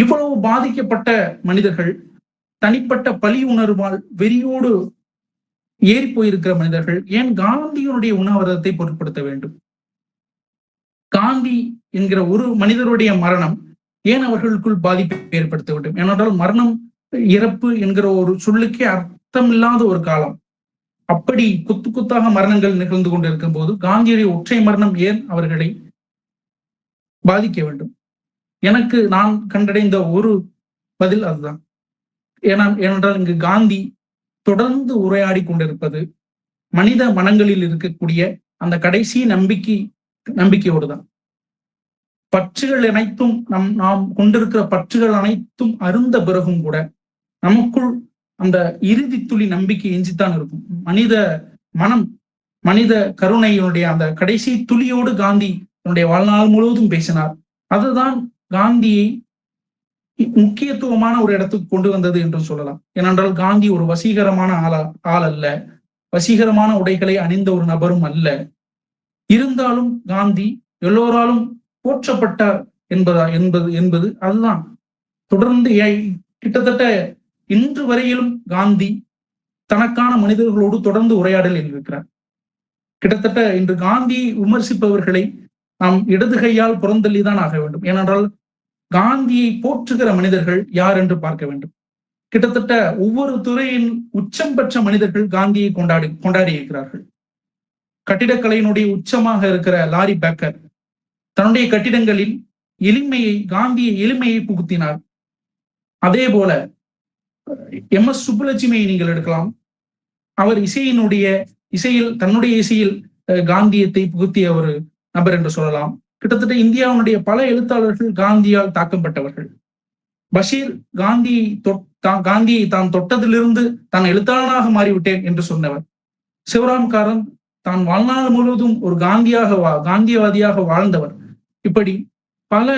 இவ்வளவு பாதிக்கப்பட்ட மனிதர்கள், தனிப்பட்ட பழி உணர்வால் வெறியோடு ஏறி போயிருக்கிற மனிதர்கள் ஏன் காந்தியினுடைய உண்ணாவிரதத்தை பொருட்படுத்த வேண்டும்? காந்தி என்கிற ஒரு மனிதருடைய மரணம் ஏன் அவர்களுக்குள் பாதிப்பை ஏற்படுத்த வேண்டும்? ஏனென்றால் மரணம், இறப்பு என்கிற ஒரு சொல்லுக்கே அர்த்தமில்லாத ஒரு காலம். அப்படி குத்து குத்தாக மரணங்கள் நிகழ்ந்து கொண்டிருக்கும் போது காந்தியுடைய ஒற்றை மரணம் ஏன் அவர்களை பாதிக்க வேண்டும்? நான் கண்டடைந்த ஒரு பதில் அதுதான். ஏனென்றால் இங்கு காந்தி தொடர்ந்து உரையாடி கொண்டிருப்பது மனித மனங்களில் இருக்கக்கூடிய அந்த கடைசி நம்பிக்கையோடுதான். பற்றுகள் அனைத்தும், நாம் கொண்டிருக்கிற பற்றுகள் அனைத்தும் அருந்த பிறகும் கூட நமக்குள் அந்த இறுதி துளி நம்பிக்கை எஞ்சித்தான் இருக்கும். மனித மனம், மனித கருணையினுடைய அந்த கடைசி துளியோடு காந்தி தன்னுடைய வாழ்நாள் முழுவதும் பேசினார். அதுதான் காந்தியை முக்கியத்துவமான ஒரு இடத்துக்கு கொண்டு வந்தது என்று சொல்லலாம். ஏனென்றால் காந்தி ஒரு வசீகரமான ஆள் அல்ல, வசீகரமான உடைகளை அணிந்த ஒரு நபரும் அல்ல. இருந்தாலும் காந்தி எல்லோராலும் போற்றப்பட்டார் என்பது அதுதான். தொடர்ந்து கிட்டத்தட்ட இன்று வரையிலும் காந்தி தனக்கான மனிதர்களோடு தொடர்ந்து உரையாடல் இருக்கிறார். கிட்டத்தட்ட இன்று காந்தியை விமர்சிப்பவர்களை நாம் இடது கையால் புறந்தள்ளிதான் ஆக வேண்டும். ஏனென்றால் காந்தியை போற்றுகிற மனிதர்கள் யார் என்று பார்க்க வேண்டும். கிட்டத்தட்ட ஒவ்வொரு துறையின் உச்சம் பெற்ற மனிதர்கள் காந்தியை கொண்டாடி இருக்கிறார்கள். கட்டிடக்கலையினுடைய உச்சமாக இருக்கிற லாரி பேக்கர் தன்னுடைய கட்டிடங்களில் எளிமையை புகுத்தினார். அதே போல MS சுப்புலட்சுமியை நீங்கள் எடுக்கலாம். அவர் தன்னுடைய இசையில் காந்தியத்தை புகுத்திய ஒரு நபர் என்று சொல்லலாம். கிட்டத்தட்ட இந்தியாவுடைய பல எழுத்தாளர்கள் காந்தியால் தாக்கப்பட்டவர்கள். பஷீர் காந்தியை தான் தொட்டதிலிருந்து தான் எழுத்தாளனாக மாறிவிட்டேன் என்று சொன்னவர். சிவராம் காரந்த் தான் வாழ்நாள் முழுவதும் ஒரு காந்தியவாதியாக வாழ்ந்தவர். இப்படி பல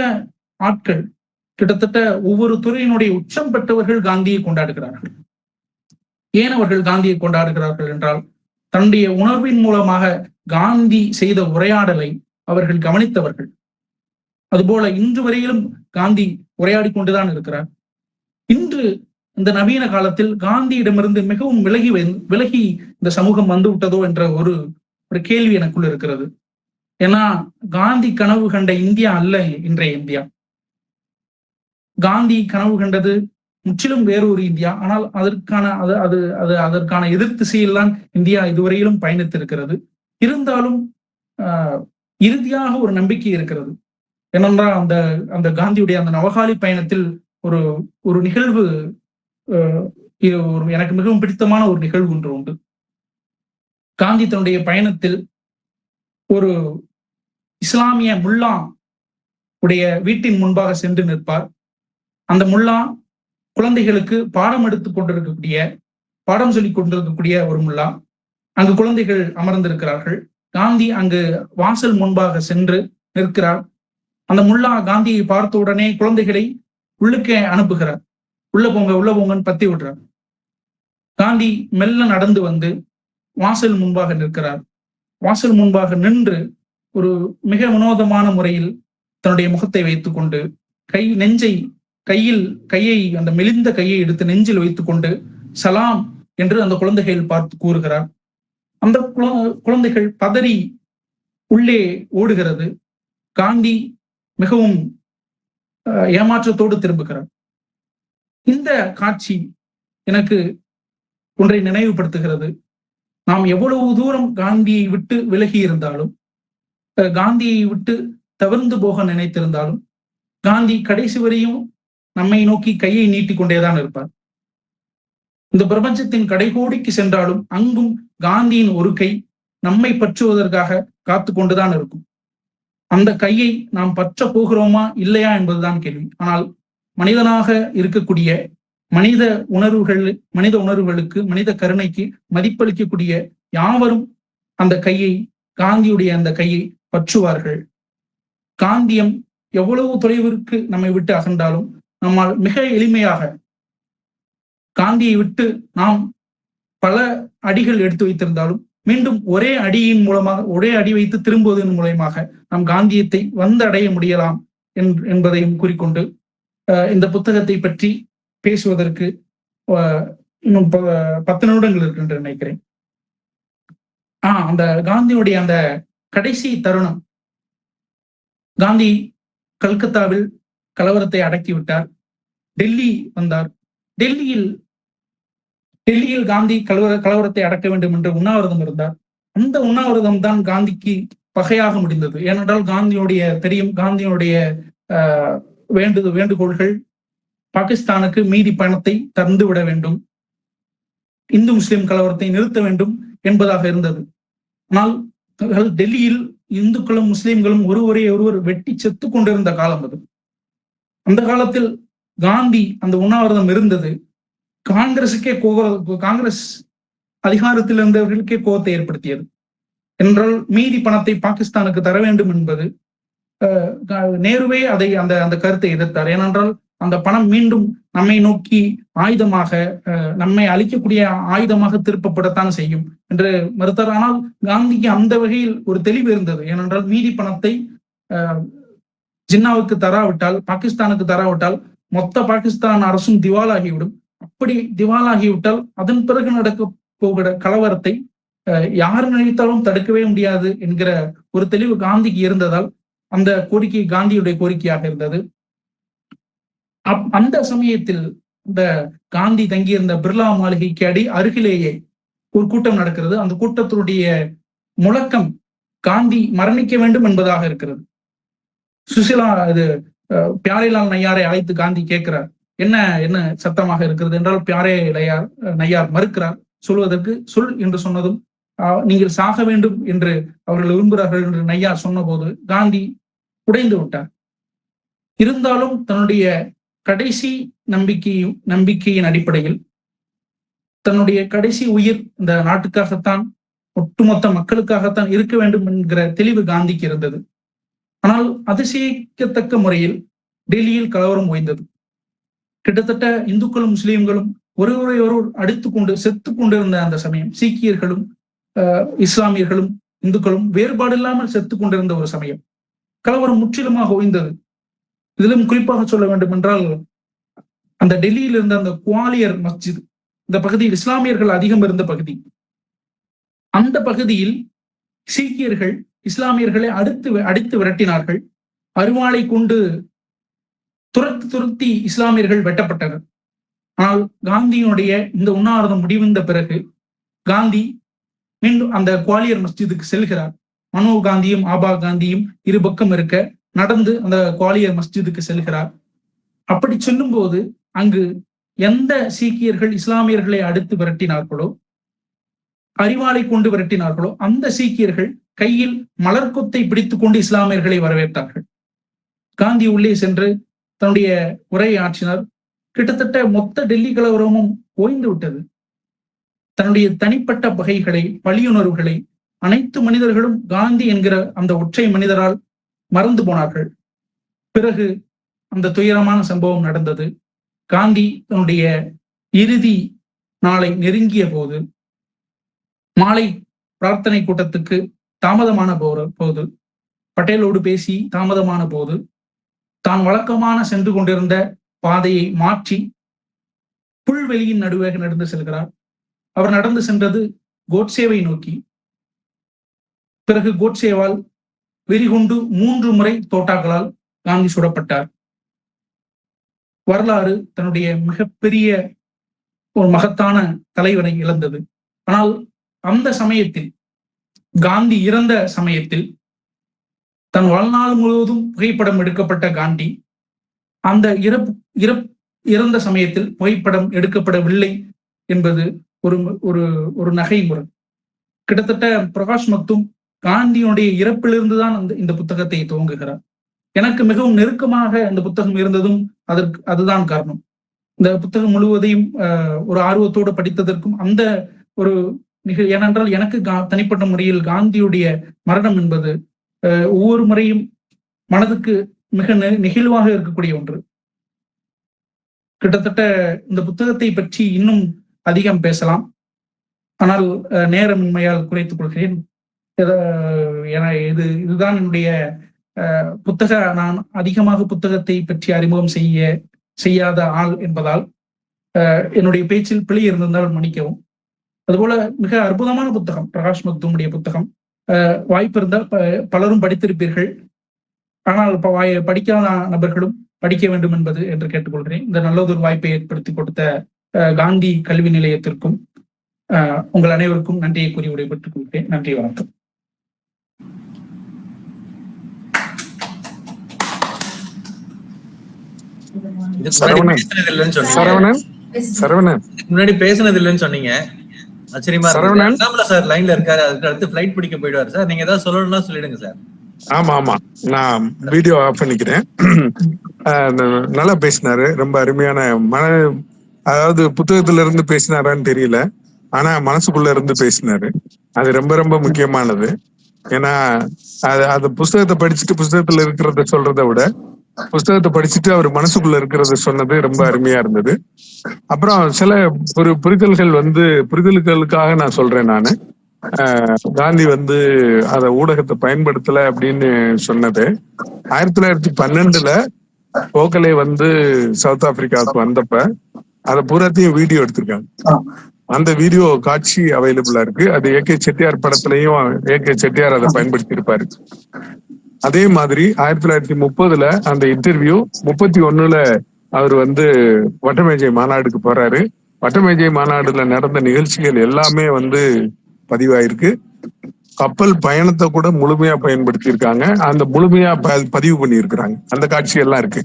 ஆட்கள் கிட்டத்தட்ட ஒவ்வொரு துறையினுடைய உச்சம் பெற்றவர்கள் காந்தியை கொண்டாடுகிறார்கள். ஏன் அவர்கள் காந்தியை கொண்டாடுகிறார்கள் என்றால் தன்னுடைய உணர்வின் மூலமாக காந்தி செய்த உரையாடலை அவர்கள் கவனித்தவர்கள். அதுபோல இன்று வரையிலும் காந்தி உரையாடி கொண்டுதான் இருக்கிறார். இன்று இந்த நவீன காலத்தில் காந்தியிடமிருந்து மிகவும் விலகி இந்த சமூகம் வந்து விட்டதோ என்ற ஒரு கேள்வி எனக்குள் இருக்கிறது. ஏன்னா காந்தி கனவு கண்ட இந்தியா அல்ல இன்றைய இந்தியா. காந்தி கனவு கண்டது முற்றிலும் வேறொரு இந்தியா. ஆனால் அதற்கான எதிர் திசையில் தான் இந்தியா இதுவரையிலும் பயணித்திருக்கிறது. இருந்தாலும் இறுதியாக ஒரு நம்பிக்கை இருக்கிறது. ஏனென்றால் அந்த காந்தியுடைய அந்த நவகாலி பயணத்தில் ஒரு நிகழ்வு, எனக்கு மிகவும் பிடித்தமான ஒரு நிகழ்வு ஒன்று உண்டு. காந்தி தன்னுடைய பயணத்தில் ஒரு இஸ்லாமிய முல்லா உடைய வீட்டின் முன்பாக சென்று நிற்பார். அந்த முல்லா குழந்தைகளுக்கு பாடம் சொல்லிக் கொண்டிருக்கக்கூடிய ஒரு முல்லா. அங்கு குழந்தைகள் அமர்ந்திருக்கிறார்கள். காந்தி அங்கு வாசல் முன்பாக சென்று நிற்கிறார். அந்த முல்லா காந்தியை பார்த்த உடனே குழந்தைகளை உள்ளுக்கே அனுப்புகிறார். உள்ள போங்கன்னு பத்தி விடுறார். காந்தி மெல்ல நடந்து வந்து வாசல் முன்பாக நிற்கிறார். வாசல் முன்பாக நின்று ஒரு மிக வினோதமான முறையில் தன்னுடைய முகத்தை வைத்துக் கொண்டு கையை அந்த மெலிந்த கையை எடுத்து நெஞ்சில் வைத்துக் கொண்டு சலாம் என்று அந்த குழந்தைகள் பார்த்து கூறுகிறார். அந்த குழந்தைகள் பதறி உள்ளே ஓடுகிறது. காந்தி மிகவும் ஏமாற்றத்தோடு திரும்புகிறார். இந்த காட்சி எனக்கு ஒன்றை நினைவுபடுத்துகிறது. நாம் எவ்வளவு தூரம் காந்தியை விட்டு விலகி இருந்தாலும், காந்தியை விட்டு தவிர்ந்து போக நினைத்திருந்தாலும், காந்தி கடைசி வரையும் நம்மை நோக்கி கையை நீட்டி கொண்டேதான் இருப்பார். இந்த பிரபஞ்சத்தின் கடைகோடிக்கு சென்றாலும் அங்கும் காந்தியின் ஒரு கை நம்மை பற்றுவதற்காக காத்து கொண்டுதான் இருக்கும். அந்த கையை நாம் பற்ற போகிறோமா இல்லையா என்பதுதான் கேள்வி. ஆனால் மனிதனாக இருக்கக்கூடிய மனித உணர்வுகளுக்கு, மனித கருணைக்கு மதிப்பளிக்கக்கூடிய யாவரும் அந்த காந்தியுடைய அந்த கையை பற்றுவார்கள். காந்தியம் எவ்வளவு தொலைவிற்கு நம்மை விட்டு அகன்றாலும் நம்மால் மிக எளிமையாக காந்தியை விட்டு நாம் பல அடிகள் எடுத்து வைத்திருந்தாலும் மீண்டும் ஒரே அடி வைத்து திரும்புவதன் மூலமாக நாம் காந்தியத்தை அடைய முடியலாம் என்பதையும் கூறிக்கொண்டு இந்த புத்தகத்தை பற்றி பேசுவதற்கு இன்னும் 10 நிமிடங்கள் இருக்கின்ற நினைக்கிறேன். அந்த காந்தியுடைய அந்த கடைசி தருணம், காந்தி கல்கத்தாவில் கலவரத்தை அடக்கிவிட்டார். டெல்லி வந்தார். டெல்லியில் காந்தி கலவரத்தை அடக்க வேண்டும் என்று உண்ணாவிரதம் இருந்தார். அந்த உண்ணாவிரதம் தான் காந்திக்கு பகையாக முடிந்தது. ஏனென்றால் காந்தியுடைய வேண்டுகோள்கள் பாகிஸ்தானுக்கு மீதி பணத்தை தந்து விட வேண்டும், இந்து முஸ்லிம் கலவரத்தை நிறுத்த வேண்டும் என்பதாக இருந்தது. ஆனால் டெல்லியில் இந்துக்களும் முஸ்லிம்களும் ஒருவர் வெட்டி செத்து கொண்டிருந்த காலம் அது. அந்த காலத்தில் காந்தி அந்த உண்ணாவிரதம் இருந்தது காங்கிரஸ் அதிகாரத்தில் இருந்தவர்களுக்கே கோபத்தை ஏற்படுத்தியது. என்றால் மீதி பணத்தை பாகிஸ்தானுக்கு தர வேண்டும் என்பது நேருவே அந்த கருத்தை எதிர்த்தார். ஏனென்றால் அந்த பணம் மீண்டும் நம்மை நோக்கி நம்மை அழிக்கக்கூடிய ஆயுதமாக திருப்பப்படத்தான் செய்யும் என்று மறுத்தார். ஆனால் காந்திக்கு அந்த வகையில் ஒரு தெளிவு இருந்தது. ஏனென்றால் மீதி பணத்தை ஜின்னாவுக்கு தராவிட்டால், பாகிஸ்தானுக்கு தராவிட்டால் மொத்த பாகிஸ்தான் அரசும் திவாலாகிவிடும். அப்படி திவாலாகிவிட்டால் அதன் பிறகு நடக்க போகிற கலவரத்தை யார் நினைத்தாலும் தடுக்கவே முடியாது என்கிற ஒரு தெளிவு காந்திக்கு இருந்ததால் அந்த கோரிக்கை காந்தியுடைய கோரிக்கையாக இருந்தது. அந்த சமயத்தில் இந்த காந்தி தங்கியிருந்த பிர்லா மாளிகைக்கு அருகிலேயே ஒரு கூட்டம் நடக்கிறது. அந்த கூட்டத்தினுடைய முழக்கம் காந்தி மரணிக்க வேண்டும் என்பதாக இருக்கிறது. சுசிலா இது பியாரேலால் நையாரை அழைத்து காந்தி கேட்கிறார், என்ன என்ன சத்தமாக இருக்கிறது என்றால் பியாரே நையார் மறுக்கிறார் சொல்வதற்கு. சொல் என்று சொன்னதும் நீங்கள் சாக வேண்டும் என்று அவர்கள் விரும்புகிறார்கள் என்று நையார் சொன்ன போது காந்தி உடைந்து விட்டார். இருந்தாலும் தன்னுடைய கடைசி நம்பிக்கையின் அடிப்படையில் தன்னுடைய கடைசி உயிர் இந்த நாட்டுக்காகத்தான், ஒட்டுமொத்த மக்களுக்காகத்தான் இருக்க வேண்டும் என்கிற தெளிவு காந்திக்கு இருந்தது. ஆனால் அதிசயிக்கத்தக்க முறையில் டெல்லியில் கலவரம் ஓய்ந்தது. கிட்டத்தட்ட இந்துக்களும் முஸ்லீம்களும் ஒருவரையொருவர் அடித்துக்கொண்டு செத்து கொண்டிருந்த அந்த சமயம், சீக்கியர்களும் இஸ்லாமியர்களும் இந்துக்களும் வேறுபாடு இல்லாமல் செத்து கொண்டிருந்த ஒரு சமயம். கலவரம் முற்றிலுமாக ஓய்ந்தது. இதிலும் குறிப்பாக சொல்ல வேண்டும் என்றால், அந்த டெல்லியில் இருந்த அந்த குவாலியர் மஸ்ஜித், இந்த பகுதியில் இஸ்லாமியர்கள் அதிகம் இருந்த பகுதி. அந்த பகுதியில் சீக்கியர்கள் இஸ்லாமியர்களை அடித்து விரட்டினார்கள். அருவாளை கொண்டு துரத்தி இஸ்லாமியர்கள் வெட்டப்பட்டனர். ஆனால் காந்தியினுடைய இந்த உண்ணாவிரதம் முடிவந்த பிறகு காந்தி மீண்டும் அந்த குவாலியர் மஸ்ஜிதுக்கு செல்கிறார். மனோ காந்தியும் ஆபா காந்தியும் இரு பக்கம் இருக்க நடந்து அந்த குவாலியர் மஸ்ஜிதுக்கு செல்கிறார். அப்படி செல்லும் போது அங்கு எந்த சீக்கியர்கள் இஸ்லாமியர்களை அடித்து விரட்டினார்களோ, அரிவாளை கொண்டு விரட்டினார்களோ, அந்த சீக்கியர்கள் கையில் மலர்கொத்தை பிடித்துக் கொண்டு இஸ்லாமியர்களை வரவேற்றார்கள். காந்தி உள்ளே சென்று தன்னுடைய உரையை ஆற்றினார். கிட்டத்தட்ட மொத்த டெல்லி கலவரமும் ஓய்ந்து விட்டது. தன்னுடைய தனிப்பட்ட பகைகளை, பழியுணர்வுகளை அனைத்து மனிதர்களும் காந்தி என்கிற அந்த ஒற்றை மனிதரால் மறந்து போனார்கள். பிறகு அந்த துயரமான சம்பவம் நடந்தது. காந்தி தன்னுடைய இறுதி நாளை நெருங்கிய போது, மாலை பிரார்த்தனை கூட்டத்துக்கு தாமதமான போது, பட்டேலோடு பேசி தாமதமான போது, தான் வழக்கமான சென்று கொண்டிருந்த பாதையை மாற்றி புல்வெளியின் நடுவே நடந்து செல்கிறார். அவர் நடந்து சென்றது கோட்சேவை நோக்கி. பிறகு கோட்சேவால் வெறிகொண்டு 3 முறை தோட்டாக்களால் காந்தி சுடப்பட்டார். வரலாறு தன்னுடைய மிகப்பெரிய ஒரு மகத்தான தலைவனை இழந்தது. ஆனால் அந்த சமயத்தில், காந்தி இறந்த சமயத்தில், தன் வாழ்நாள் முழுவதும் புகைப்படம் எடுக்கப்பட்ட காந்தி அந்த இறந்த சமயத்தில் புகைப்படம் எடுக்கப்படவில்லை என்பது ஒரு நகைமுறை. கிட்டத்தட்ட பிரகாஷ் மக்தும் காந்தியினுடைய இறப்பிலிருந்துதான் இந்த புத்தகத்தை துவங்குகிறார். எனக்கு மிகவும் நெருக்கமாக இந்த புத்தகம் இருந்ததும் அதுதான் காரணம். இந்த புத்தகம் முழுவதையும் ஒரு ஆர்வத்தோடு படித்ததற்கும் அந்த ஒரு ஏனென்றால் எனக்கு தனிப்பட்ட முறையில் காந்தியுடைய மரணம் என்பது ஒவ்வொரு முறையும் மனதுக்கு மிக நெகிழ்வாக இருக்கக்கூடிய ஒன்று. கிட்டத்தட்ட இந்த புத்தகத்தை பற்றி இன்னும் அதிகம் பேசலாம், ஆனால் நேரமின்மையால் குறைத்துக் கொள்கிறேன். இதுதான் என்னுடைய நான் அதிகமாக புத்தகத்தை பற்றி அறிமுகம் செய்யாத ஆள் என்பதால் என்னுடைய பேச்சில் பிழை இருந்திருந்தால் மன்னிக்கவும். அதுபோல மிக அற்புதமான புத்தகம் பிரகாஷ் மக்துமுடைய புத்தகம். வாய்ப்பு இருந்தால் பலரும் படித்திருப்பீர்கள், ஆனால் படிக்காத நபர்களும் படிக்க வேண்டும் என்று கேட்டுக்கொள்கிறேன். இந்த நல்லதொரு வாய்ப்பை ஏற்படுத்தி கொடுத்த காந்தி கல்வி நிலையத்திற்கும் உங்கள் அனைவருக்கும் நன்றியை கூறி விடைபெற்றுக் கொள்கிறேன். நன்றி, வணக்கம். முன்னாடி பேசுனது இல்லைன்னு சொன்னீங்க. ஆச்சரியமா சார் லைன்ல இருக்காரு, அதுக்கு அடுத்து ஃளைட் பிடிக்க போயிடுவாரு சார். நீங்க ஏதாவது சொல்லணும்னா சொல்லிடுங்க சார். ஆமா, நான் வீடியோ ஆஃப் பண்ணிக்கிறேன். நல்லா பேசினாரு, ரொம்ப அருமையான அதாவது புத்தகத்துல இருந்து பேசினாரான்னு தெரியல, ஆனா மனசுக்குள்ள இருந்து பேசினாரு. அது ரொம்ப ரொம்ப முக்கியமானது. ஏன்னா அது புஸ்தகத்தை படிச்சுட்டு புஸ்தகத்துல இருக்கிறத சொல்றதை விட புஸ்தகத்தை படிச்சுட்டு அவர் மனசுக்குள்ள இருக்கிறத சொன்னது ரொம்ப அருமையா இருந்தது. அப்புறம் சில புரிதல்களுக்காக நான் சொல்றேன். காந்தி அத ஊடகத்தை பயன்படுத்தல அப்படின்னு சொன்னது 1912 கோகலே சவுத் ஆப்பிரிக்காவுக்கு வந்தப்ப அத பூராத்தையும் வீடியோ எடுத்திருக்காங்க. அந்த வீடியோ காட்சி அவைலபிளா இருக்கு. அது ஏகே செட்டியார் படத்திலையும் ஏகே செட்டியார் அதை பயன்படுத்தி இருப்பாரு. அதே மாதிரி 1930 அந்த இன்டர்வியூ 31 அவர் வந்து வட்டமேஜை மாநாடுக்கு போறாரு. வட்டமேஜை மாநாடுல நடந்த நிகழ்ச்சிகள் எல்லாமே வந்து பதிவாயிருக்கு. கப்பல் பயணத்தை கூட முழுமையா பயன்படுத்தி இருக்காங்க. அந்த முழுமையா பதிவு பண்ணி இருக்கிறாங்க. அந்த காட்சி எல்லாம் இருக்கு.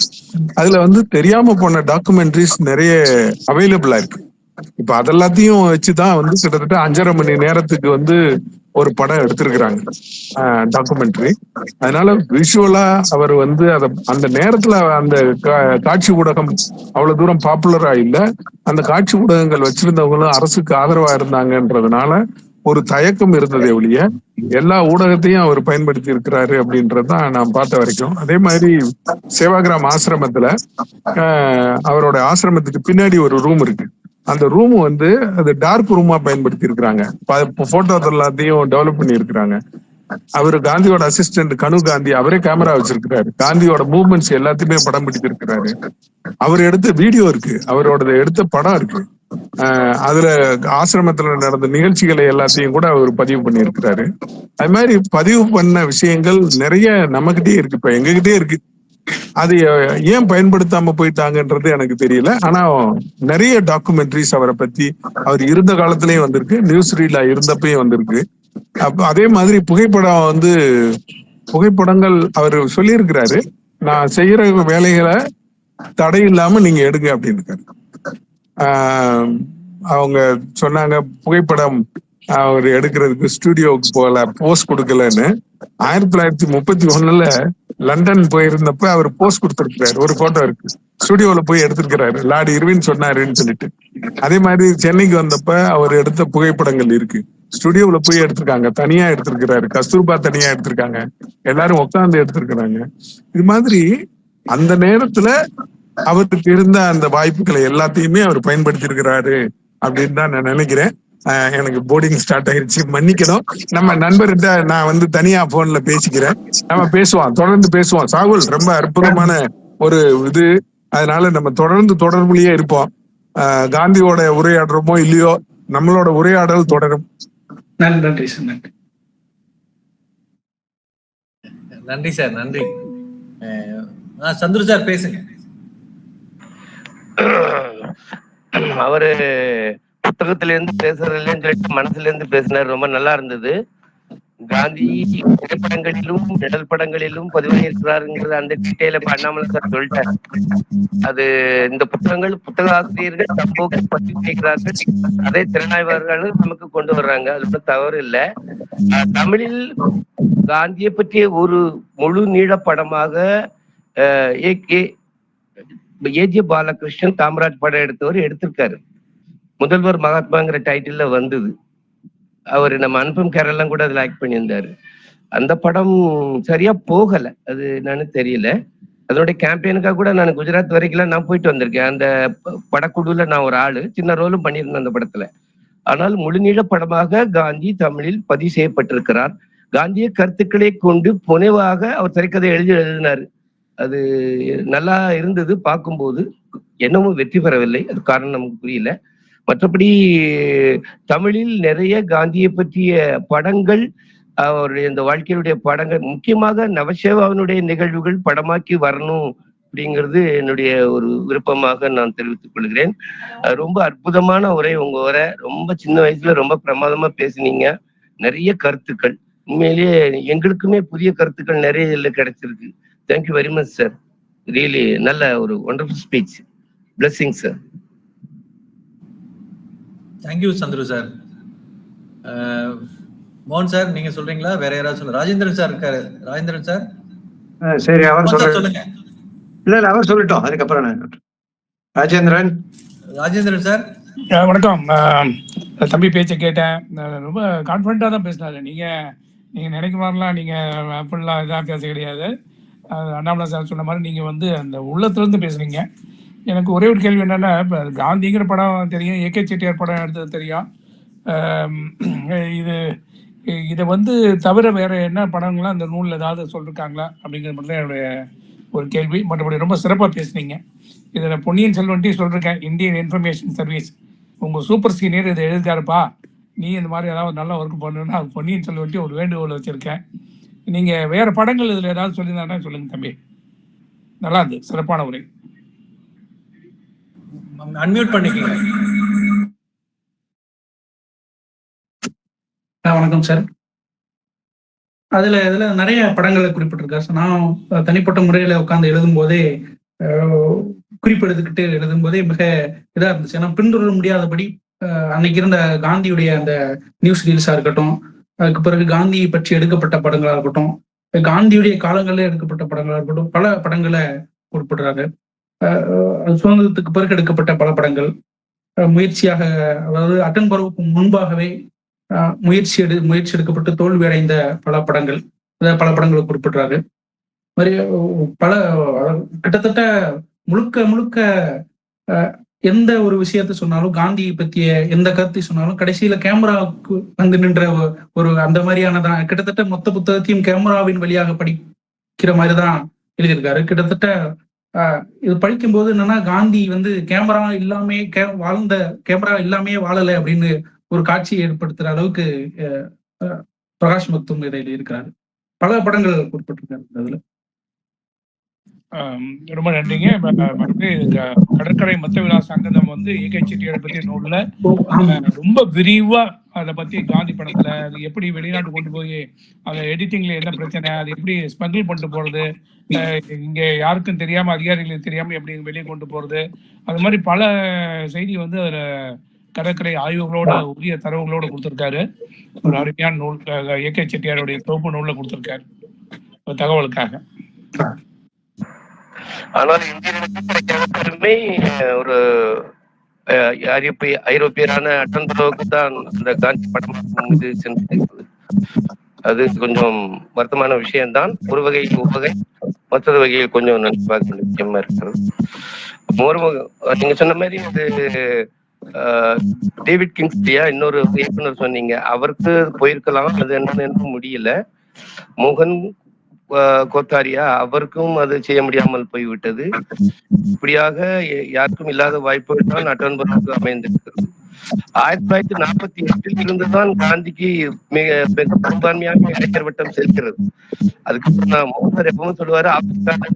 அதுல வந்து தெரியாம போன டாக்குமெண்ட்ரிஸ் நிறைய அவைலபிளா இருக்கு. இப்ப அதெல்லாத்தையும் வச்சுதான் வந்து கிட்டத்தட்ட 5.5 மணி நேரத்துக்கு வந்து ஒரு படம் எடுத்திருக்கிறாங்க, டாக்குமெண்ட்ரி. அதனால விஷுவலா அவர் வந்து அந்த நேரத்துல அந்த காட்சி ஊடகம் அவ்வளவு தூரம் பாப்புலரா இல்ல. அந்த காட்சி ஊடகங்கள் வச்சிருந்தவங்களும் அரசுக்கு ஆதரவா இருந்தாங்கன்றதுனால ஒரு தயக்கம் இருந்ததே ஒழிய எல்லா ஊடகத்தையும் அவர் பயன்படுத்தி இருக்கிறாரு அப்படின்றதுதான் நான் பார்த்த வரைக்கும். அதே மாதிரி சேவாகிராம் ஆசிரமத்துல அவரோட ஆசிரமத்துக்கு பின்னாடி ஒரு ரூம் இருக்கு. அந்த ரூம் வந்து அது டார்க் ரூமா பயன்படுத்தி இருக்கிறாங்க. போட்டோ எல்லாத்தையும் டெவலப் பண்ணி இருக்கிறாங்க. அவரு காந்தியோட அசிஸ்டன்ட் கனு காந்தி, அவரே கேமரா வச்சிருக்கிறாரு. காந்தியோட மூவ்மெண்ட்ஸ் எல்லாத்தையுமே படம் பிடித்து இருக்கிறாரு. அவர் எடுத்த வீடியோ இருக்கு, அவரோட எடுத்த படம் இருக்கு. அதுல ஆசிரமத்துல நடந்த நிகழ்ச்சிகளை எல்லாத்தையும் கூட அவர் பதிவு பண்ணி இருக்கிறாரு. அது மாதிரி பதிவு பண்ண விஷயங்கள் நிறைய நம்மகிட்டே இருக்கு, இப்ப எங்ககிட்டே இருக்கு. அது ஏன் பயன்படுத்தாம போயிட்டாங்கன்றது எனக்கு தெரியல. ஆனா நிறைய டாக்குமெண்ட்ரிஸ் அவரை பத்தி அவர் இருந்த காலத்திலயும் வந்திருக்கு, நியூஸ் ரீட்ல இருந்தப்பயும் வந்திருக்கு. அதே மாதிரி புகைப்படங்கள் அவர் சொல்லியிருக்கிறாரு, நான் செய்யற வேலைகளை தடை இல்லாம நீங்க எடுங்க அப்படின்னு இருக்காரு. அவங்க சொன்னாங்க புகைப்படம் அவர் எடுக்கிறதுக்கு ஸ்டுடியோவுக்கு போகல, போஸ்ட் கொடுக்கலன்னு. 1931 லண்டன் போயிருந்தப்ப அவர் போஸ்ட் கொடுத்திருக்கிறாரு. ஒரு போட்டோ இருக்கு, ஸ்டுடியோல போய் எடுத்திருக்கிறாரு, லார்ட் இர்வின் சொன்னாருன்னு சொல்லிட்டு. அதே மாதிரி சென்னைக்கு வந்தப்ப அவர் எடுத்த புகைப்படங்கள் இருக்கு, ஸ்டுடியோல போய் எடுத்திருக்காங்க, தனியா எடுத்திருக்கிறாரு. கஸ்தூர்பா தனியா எடுத்திருக்காங்க, எல்லாரும் உட்கார்ந்து எடுத்திருக்கிறாங்க. இது மாதிரி அந்த நேரத்துல அவருக்கு இருந்த அந்த வாய்ப்புகளை எல்லாத்தையுமே அவர் பயன்படுத்தி இருக்கிறாரு அப்படின்னு தான் நான் நினைக்கிறேன். எனக்கு போர்டிங் ஸ்டார்ட் ஆயிடுச்சு, மன்னிக்கணும். நம்ம நண்பர்கிட்ட நான் வந்து தனியா போன்ல பேசிக்கிறேன், நம்ம பேசுவோம், தொடர்ந்து பேசுவோம். சாகுல் ரொம்ப அற்புதமான ஒரு இது, அதனால நம்ம தொடர்ந்து தொடர்புலயே இருப்போம். காந்தியோட உரையாடுறோமோ இல்லையோ, நம்மளோட உரையாடல் தொடரும். நன்றி சார். நன்றி சார், நன்றி. சந்துரு சார் பேசுங்க. அவரு புத்தகத்துல இருந்து பேசுறதுலன்னு சொல்லிட்டு மனசுல இருந்து பேசினார், ரொம்ப நல்லா இருந்தது. காந்தி திரைப்படங்களிலும் நிழல் படங்களிலும் பதிவு இருக்கிறாருங்கிறது அந்த டீட்டெயில அண்ணாமலை சார் சொல்லிட்டார். அது இந்த புத்தக ஆசிரியர்கள் தம்போக்கு பதிவு செய்கிறார்கள், அதே திறனாய்வாளர்களும் நமக்கு கொண்டு வர்றாங்க, அது ஒன்றும் தவறு இல்லை. தமிழில் காந்தியை பற்றிய ஒரு முழு நீள படமாக ஏஜே பாலகிருஷ்ணன் காமராஜ் படம் எடுத்தவர் எடுத்திருக்காரு. முதல்வர் மகாத்மாங்கிற டைட்டில்ல வந்தது. அவரு நம்ம அனுபம் கேரளெல்லாம் கூட அதுல ஆக்ட் பண்ணியிருந்தாரு. அந்த படம் சரியா போகல, அது என்னன்னு தெரியல. அதனுடைய கேம்பெயினுக்காக கூட நான் குஜராத் வரைக்கும் நான் போயிட்டு வந்திருக்கேன். அந்த படக்குழுல நான் ஒரு ஆளு, சின்ன ரோலும் பண்ணியிருந்தேன் அந்த படத்துல. ஆனால் முழுநீள படமாக காந்தி தமிழில் பதிவு செய்யப்பட்டிருக்கிறார். காந்திய கருத்துக்களை கொண்டு புனைவாக அவர் திரைக்கதை எழுதினாரு. அது நல்லா இருந்தது பார்க்கும்போது. என்னமோ வெற்றி பெறவில்லை, அது காரணம் நமக்கு புரியல. மற்றபடி தமிழில் நிறைய காந்தியை பற்றிய படங்கள், அவருடைய இந்த வாழ்க்கையுடைய படங்கள், முக்கியமாக நவசேவாவினுடைய நிகழ்வுகள் படமாக்கி வரணும் அப்படிங்கிறது என்னுடைய ஒரு விருப்பமாக நான் தெரிவித்துக் கொள்கிறேன். ரொம்ப அற்புதமான உரை உங்க உரை, ரொம்ப சின்ன வயசுல ரொம்ப பிரமாதமா பேசுனீங்க. நிறைய கருத்துக்கள், உண்மையிலேயே எங்களுக்குமே புதிய கருத்துக்கள் நிறைய இதுல கிடைச்சிருக்கு. Thank you very much sir, really நல்ல ஒரு wonderful speech. Blessing sir. Thank you Chandru sir. மோகன் சார் நீங்க சொல்றீங்களா? வேற யாராவது சொல்ல? ராஜேந்திரன் சார் இருக்காரு. ராஜேந்திரன் சார் சரி, அவர் சொல்லுங்க. இல்ல அவர் சொல்லட்டும், அதுக்கப்புறம் நான். ராஜேந்திரன் சார் வணக்கம். தம்பி பேச்சை கேட்டேன், ரொம்ப கான்ஃபிடண்டா தான் பேசினாரு. நீங்க நினைக்க மாதிரிலாம் நீங்க அப்படிலாம் இதாக பேச கிடையாது. அண்ணாமலை சார் சொன்ன மாதிரி நீங்க வந்து அந்த உள்ளத்துலேருந்து பேசுனீங்க. எனக்கு ஒரே ஒரு கேள்வி என்னன்னா, இப்போ காந்திங்கிற படம் தெரியும், ஏகே செட்டியார் படம் எடுத்தது தெரியும். இதை வந்து தவிர வேற என்ன படங்கள்லாம் அந்த நூலில் ஏதாவது சொல்லியிருக்காங்களா அப்படிங்கிற மட்டும் தான் என்னுடைய ஒரு கேள்வி. மற்றபடி ரொம்ப சிறப்பாக பேசுனீங்க. இதை நான் பொன்னியின் செல்வன்ட்டி சொல்லியிருக்கேன், இந்தியன் இன்ஃபர்மேஷன் சர்வீஸ் உங்கள் சூப்பர் சீனியர் இதை எழுதிட்டாருப்பா, நீ இந்த மாதிரி ஏதாவது நல்ல ஒர்க் பண்ணணுன்னா அது பொன்னியின் செல்வன்ட்டி ஒரு வேண்டுகோள் வச்சுருக்கேன். நீங்க வேற படங்கள் இதுல ஏதாவது சொல்லியிருந்தாங்கன்னா சொல்லுங்க தம்பி. நல்லா இருந்து சிறப்பான உரை. அன்மியூட் பண்ணிக்கங்க. வணக்கம் சார். அதுல நிறைய படங்களை குறிப்பிட்டிருக்காரு சார். நான் தனிப்பட்ட முறையில உட்கார்ந்து எழுதும் போதே குறிப்பெடுத்துக்கிட்டு எழுதும் போதே மிக இதா இருந்துச்சு. ஏன்னா பின்தொடர முடியாதபடி அன்னைக்கு இருந்த காந்தியுடைய அந்த நியூஸ் ரீல்ஸா இருக்கட்டும், அதுக்கு பிறகு காந்தியை பற்றி எடுக்கப்பட்ட படங்களா இருக்கட்டும், காந்தியுடைய காலங்களில் எடுக்கப்பட்ட படங்களா இருக்கட்டும், பல படங்களை குறிப்பிடுறாரு. சுதந்திரத்துக்கு பிறகு எடுக்கப்பட்ட பல படங்கள், முயற்சியாக, அதாவது அட்டன்பரோவுக்கு முன்பாகவே முயற்சி எடுக்கப்பட்டு தோல்வி அடைந்த பல படங்களை குறிப்பிடுறாரு. மாதிரி பல கிட்டத்தட்ட முழுக்க எந்த ஒரு விஷயத்த சொன்னாலும், காந்தியை பற்றிய எந்த கருத்தை சொன்னாலும் கடைசியில கேமராவுக்கு வந்து நின்ற ஒரு அந்த மாதிரியானதான், கிட்டத்தட்ட மொத்த புத்தகத்தையும் கேமராவின் வழியாக படிக்கிற மாதிரிதான் எழுதியிருக்காரு. கிட்டத்தட்ட இது படிக்கும்போது என்னன்னா, காந்தி வந்து கேமரா இல்லாமே வாழலை அப்படின்னு ஒரு காட்சியை ஏற்படுத்துற அளவுக்கு பிரகாஷ் மக்தும் இதில் இருக்கிறாரு. பல படங்கள் குறிப்பிட்டிருக்காரு அதுல. ரொம்ப நன்றிங்க. மறுபடியும் கடற்கரை மத்த விலாச அங்கதம் வந்து ஏகே செட்டியாரை பத்தி நூல்ல ரொம்ப விரிவா அதை பத்தி, காந்தி படத்துல அது எப்படி வெளிநாட்டு கொண்டு போய் அந்த எடிட்டிங்ல என்ன பிரச்சனை, அது எப்படி ஸ்மகிள் பண்ணிட்டு போறது, இங்க யாருக்கும் தெரியாம அதிகாரிகளுக்கு தெரியாம எப்படி வெளியே கொண்டு போறது, அது மாதிரி பல செய்தி வந்து அதுல கடற்கரை ஆய்வுகளோட உரிய தரவுகளோட கொடுத்திருக்காரு. ஒரு அருமையான நூல் ஏகே செட்டியாருடைய தொகுப்பு நூல்ல கொடுத்திருக்காரு தகவலுக்காக. ஆனால் இந்தியர்களுக்கு கிடைக்காத பெருமை ஒரு ஐரோப்பியரான அட்டன்பரோவுக்கு தான் இந்த காந்தி படம் மீது சென்று, அது கொஞ்சம் வருத்தமான விஷயம்தான். ஒரு வகை மற்றொரு வகையில் கொஞ்சம் நன்றாக முக்கியமா இருக்கிறது. நீங்க சொன்ன மாதிரி இது டேவிட் கிங்ஸ்லியா இன்னொரு இயக்குனர் சொன்னீங்க, அவருக்கு போயிருக்கலாம், அது என்னன்னு முடியல. மோகன் கோத்தாரியா, அவருக்கும் அது செய்ய முடியாமல் போய்விட்டது. இப்படியாக யாருக்கும் இல்லாத வாய்ப்புகள் தான் அட்டன்பரோவுக்கு அமைந்திருக்கிறது. 1948 இருந்துதான் காந்திக்கு மிக பெரும்பான்மையான இளைஞர் வட்டம் செல்கிறது. அதுக்கப்புறம் நான் மோகன் எப்பவும் சொல்லுவாரு,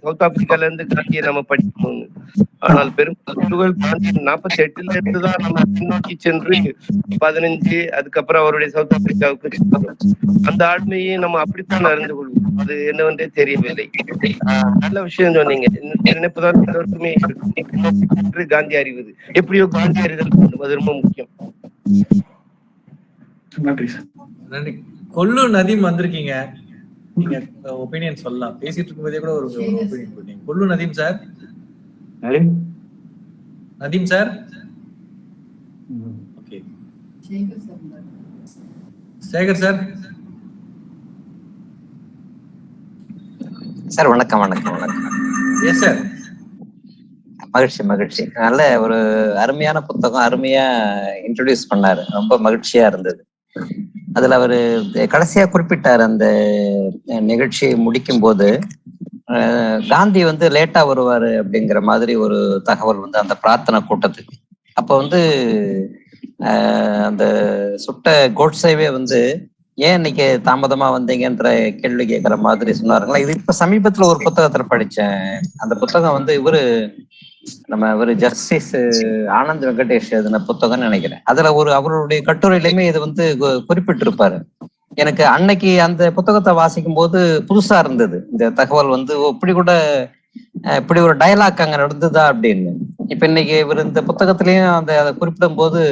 சவுத் ஆப்பிரிக்கால இருந்து காந்தியை நம்ம படிக்கணும்னு. ஆனால் பெரும்பாலும் காந்தி 48 இருந்துதான் நம்ம பின்னோக்கி சென்று 15, அதுக்கப்புறம் அவருடைய சவுத் ஆப்பிரிக்காவுக்கு அந்த ஆண்மையை நம்ம அப்படித்தான் அறிந்து கொள்வோம். அது என்னவென்றே தெரியவில்லை. நல்ல விஷயம் சொன்னீங்க. நினைப்புதான் எல்லோருக்குமே இருக்கு, காந்தி அறிவது. எப்படியோ காந்தி அறிதல் அது ரொம்ப முக்கியம். நன்றி. கொல்லு நதீம் வந்திருக்கீங்க, நீங்க ஒப்பீனியன் சொல்லலாம். பேசிட்டு இருக்கும்போதே கூட ஒரு ஒப்பீனியன் கொடுத்தீங்க. கொல்லு Nadeem sir. Nadeem sir. Okay, Sekar sir. Sir வணக்கம். Yes sir. மகிழ்ச்சி. நல்ல ஒரு அருமையான புத்தகம், அருமையா இன்ட்ரோடியூஸ் பண்ணாரு, ரொம்ப மகிழ்ச்சியா இருந்தது. அதுல அவரு கடைசியா குறிப்பிட்டார், அந்த நிகழ்ச்சியை முடிக்கும் போது காந்தி வந்து லேட்டா வருவாரு அப்படிங்கிற மாதிரி ஒரு தகவல் வந்து அந்த பிரார்த்தனை கூட்டத்துக்கு. அப்ப வந்து அந்த சுட்ட கோட்சேவே வந்து ஏன் இன்னைக்கு தாமதமா வந்தீங்கன்ற கேள்வி கேட்கிற மாதிரி சொன்னாருங்களா. இது இப்ப சமீபத்துல ஒரு புத்தகத்துல படிச்சேன். அந்த புத்தகம் வந்து இவரு ஜஸ்டிஸ் ஆனந்த் வெங்கடேஷ் எழுதின புத்தகம்னு நினைக்கிறேன். அதுல அவருடைய கட்டுரையிலுமே இது வந்து குறிப்பிட்டிருப்பாரு. எனக்கு அன்னைக்கு அந்த புத்தகத்தை வாசிக்கும் போது புதுசா இருந்தது இந்த தகவல் வந்து, இப்படி ஒரு டயலாக் அங்க நடந்ததா அப்படின்னு. இப்ப இன்னைக்கு இவர் இந்த புத்தகத்திலயும் அதை குறிப்பிடும் போது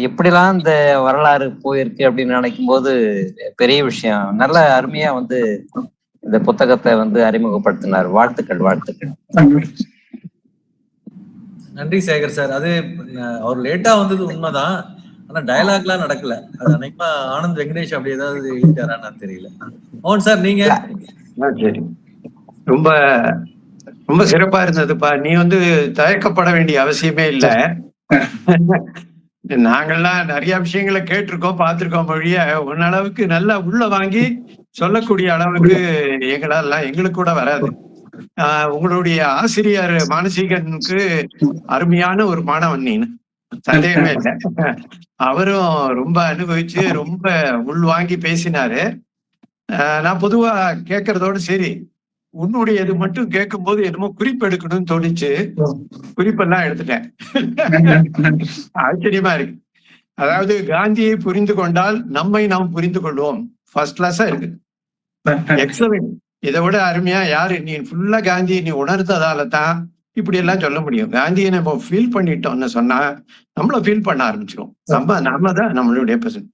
எப்படிலாம் இந்த வரலாறு போயிருக்கு அப்படின்னு நினைக்கும் போது பெரிய விஷயம். நல்ல அருமையா வந்து இந்த புத்தகத்தை வந்து அறிமுகப்படுத்தினார். வாழ்த்துக்கள். நன்றி சேகர் சார். அது அவர் லேட்டா வந்தது உண்மைதான், ஆனா டயலாக்லாம் நடக்கல. அது அன்னைக்கு ஆனந்த் வெங்கடேஷ் அப்படி ஏதாவது எழுதிட்டாரான்னு தெரியல. மோகன் சார் நீங்க. சரி, ரொம்ப ரொம்ப சிறப்பா இருந்ததுப்பா. நீ வந்து தயக்கப்பட வேண்டிய அவசியமே இல்லை. நாங்கள்லாம் நிறைய விஷயங்களை கேட்டிருக்கோம், பார்த்திருக்கோம். மொழிய உன்னளவுக்கு நல்லா உள்ள வாங்கி சொல்லக்கூடிய அளவுக்கு எங்களுக்கு கூட வராது. உங்களுடைய ஆசிரியர் மானசீகனுக்கு அருமையான ஒரு மாணவன் நீனு, சந்தேகமே இல்லை. அவரும் ரொம்ப அனுபவிச்சு ரொம்ப உள்வாங்கி பேசினாரு. நான் பொதுவா கேட்கறதோட சரி, உன்னுடையது மட்டும் கேட்கும் போது என்னமோ குறிப்பு எடுக்கணும்னு தோணிச்சு. குறிப்பெல்லாம் எடுத்துட்டேன். ஆச்சரியமா இருக்கு. அதாவது காந்தியை புரிந்து கொண்டால் நம்மை நாம் புரிந்து கொள்வோம். ஃபர்ஸ்ட் கிளாஸா இருக்கு. எக்ஸலன்ட். இதை விட அருமையா யாரு? நீ ஃபுல்லா காந்தியை நீ உணர்ந்ததால தான் இப்படி எல்லாம் சொல்ல முடியும். காந்தியை நம்ம ஃபீல் பண்ணிட்டோம்னு சொன்னா நம்மள ஃபீல் பண்ண ஆரம்பிச்சிடும். நம்ம தான் நம்மளுடைய பர்சன்.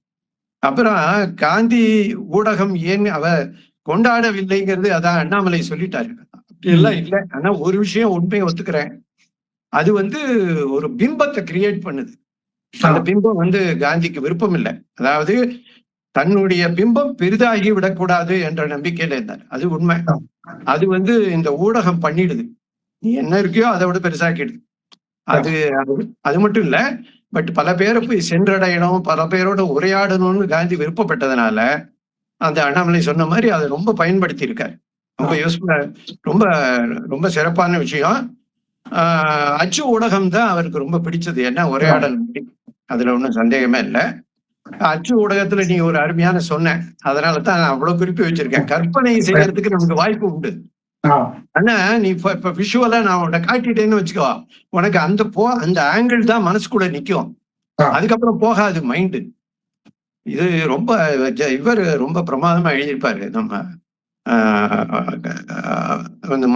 அப்புறம் காந்தி ஊடகம் ஏன் அவ கொண்டாடவில்லைங்கிறது அதான் அண்ணாமலை சொல்லிட்டாரு. அப்படி எல்லாம் இல்லை. ஆனா ஒரு விஷயம் உண்மையை ஒத்துக்கிறேன். அது ஒரு பிம்பத்தை கிரியேட் பண்ணுது. அந்த பிம்பம் காந்திக்கு விருப்பம் இல்லை. அதாவது தன்னுடைய பிம்பம் பெரிதாகி விடக்கூடாது என்ற நம்பிக்கையில இருந்தார். அது உண்மை. அது இந்த ஊடகம் பண்ணிடுது. நீ என்ன இருக்கியோ அதை விட பெருசாக்கிடுது. அது மட்டும் இல்ல, பட் பல பேரை போய் சென்றடையணும், பல பேரோட உரையாடணும்னு காந்தி விருப்பப்பட்டதுனால அந்த அண்ணாமலை சொன்ன மாதிரி அதை ரொம்ப பயன்படுத்தி இருக்காரு. ரொம்ப யூஸ்ஃபுல்லா, ரொம்ப ரொம்ப சிறப்பான விஷயம். அச்சு ஊடகம் தான் அவருக்கு ரொம்ப பிடிச்சது. ஏன்னா உரையாடல், அதுல ஒன்றும் சந்தேகமே இல்லை. அச்சு ஊடகத்துல நீ ஒரு அருமையான சொன்ன, அதனாலதான் நான் அவ்வளவு குறிப்பி வச்சிருக்கேன். கற்பனை செய்யறதுக்கு நமக்கு வாய்ப்பு உண்டு. ஆனா நீ இப்ப விஷுவலா நான் உன்னை காட்டிட்டேன்னு வச்சுக்கோ, உனக்கு அந்த ஆங்கிள் தான் மனசுக்குள்ள நிக்கும். அதுக்கப்புறம் போகாது மைண்டு. இது ரொம்ப இவர் ரொம்ப பிரமாதமா எழுதியிருப்பாரு. நம்ம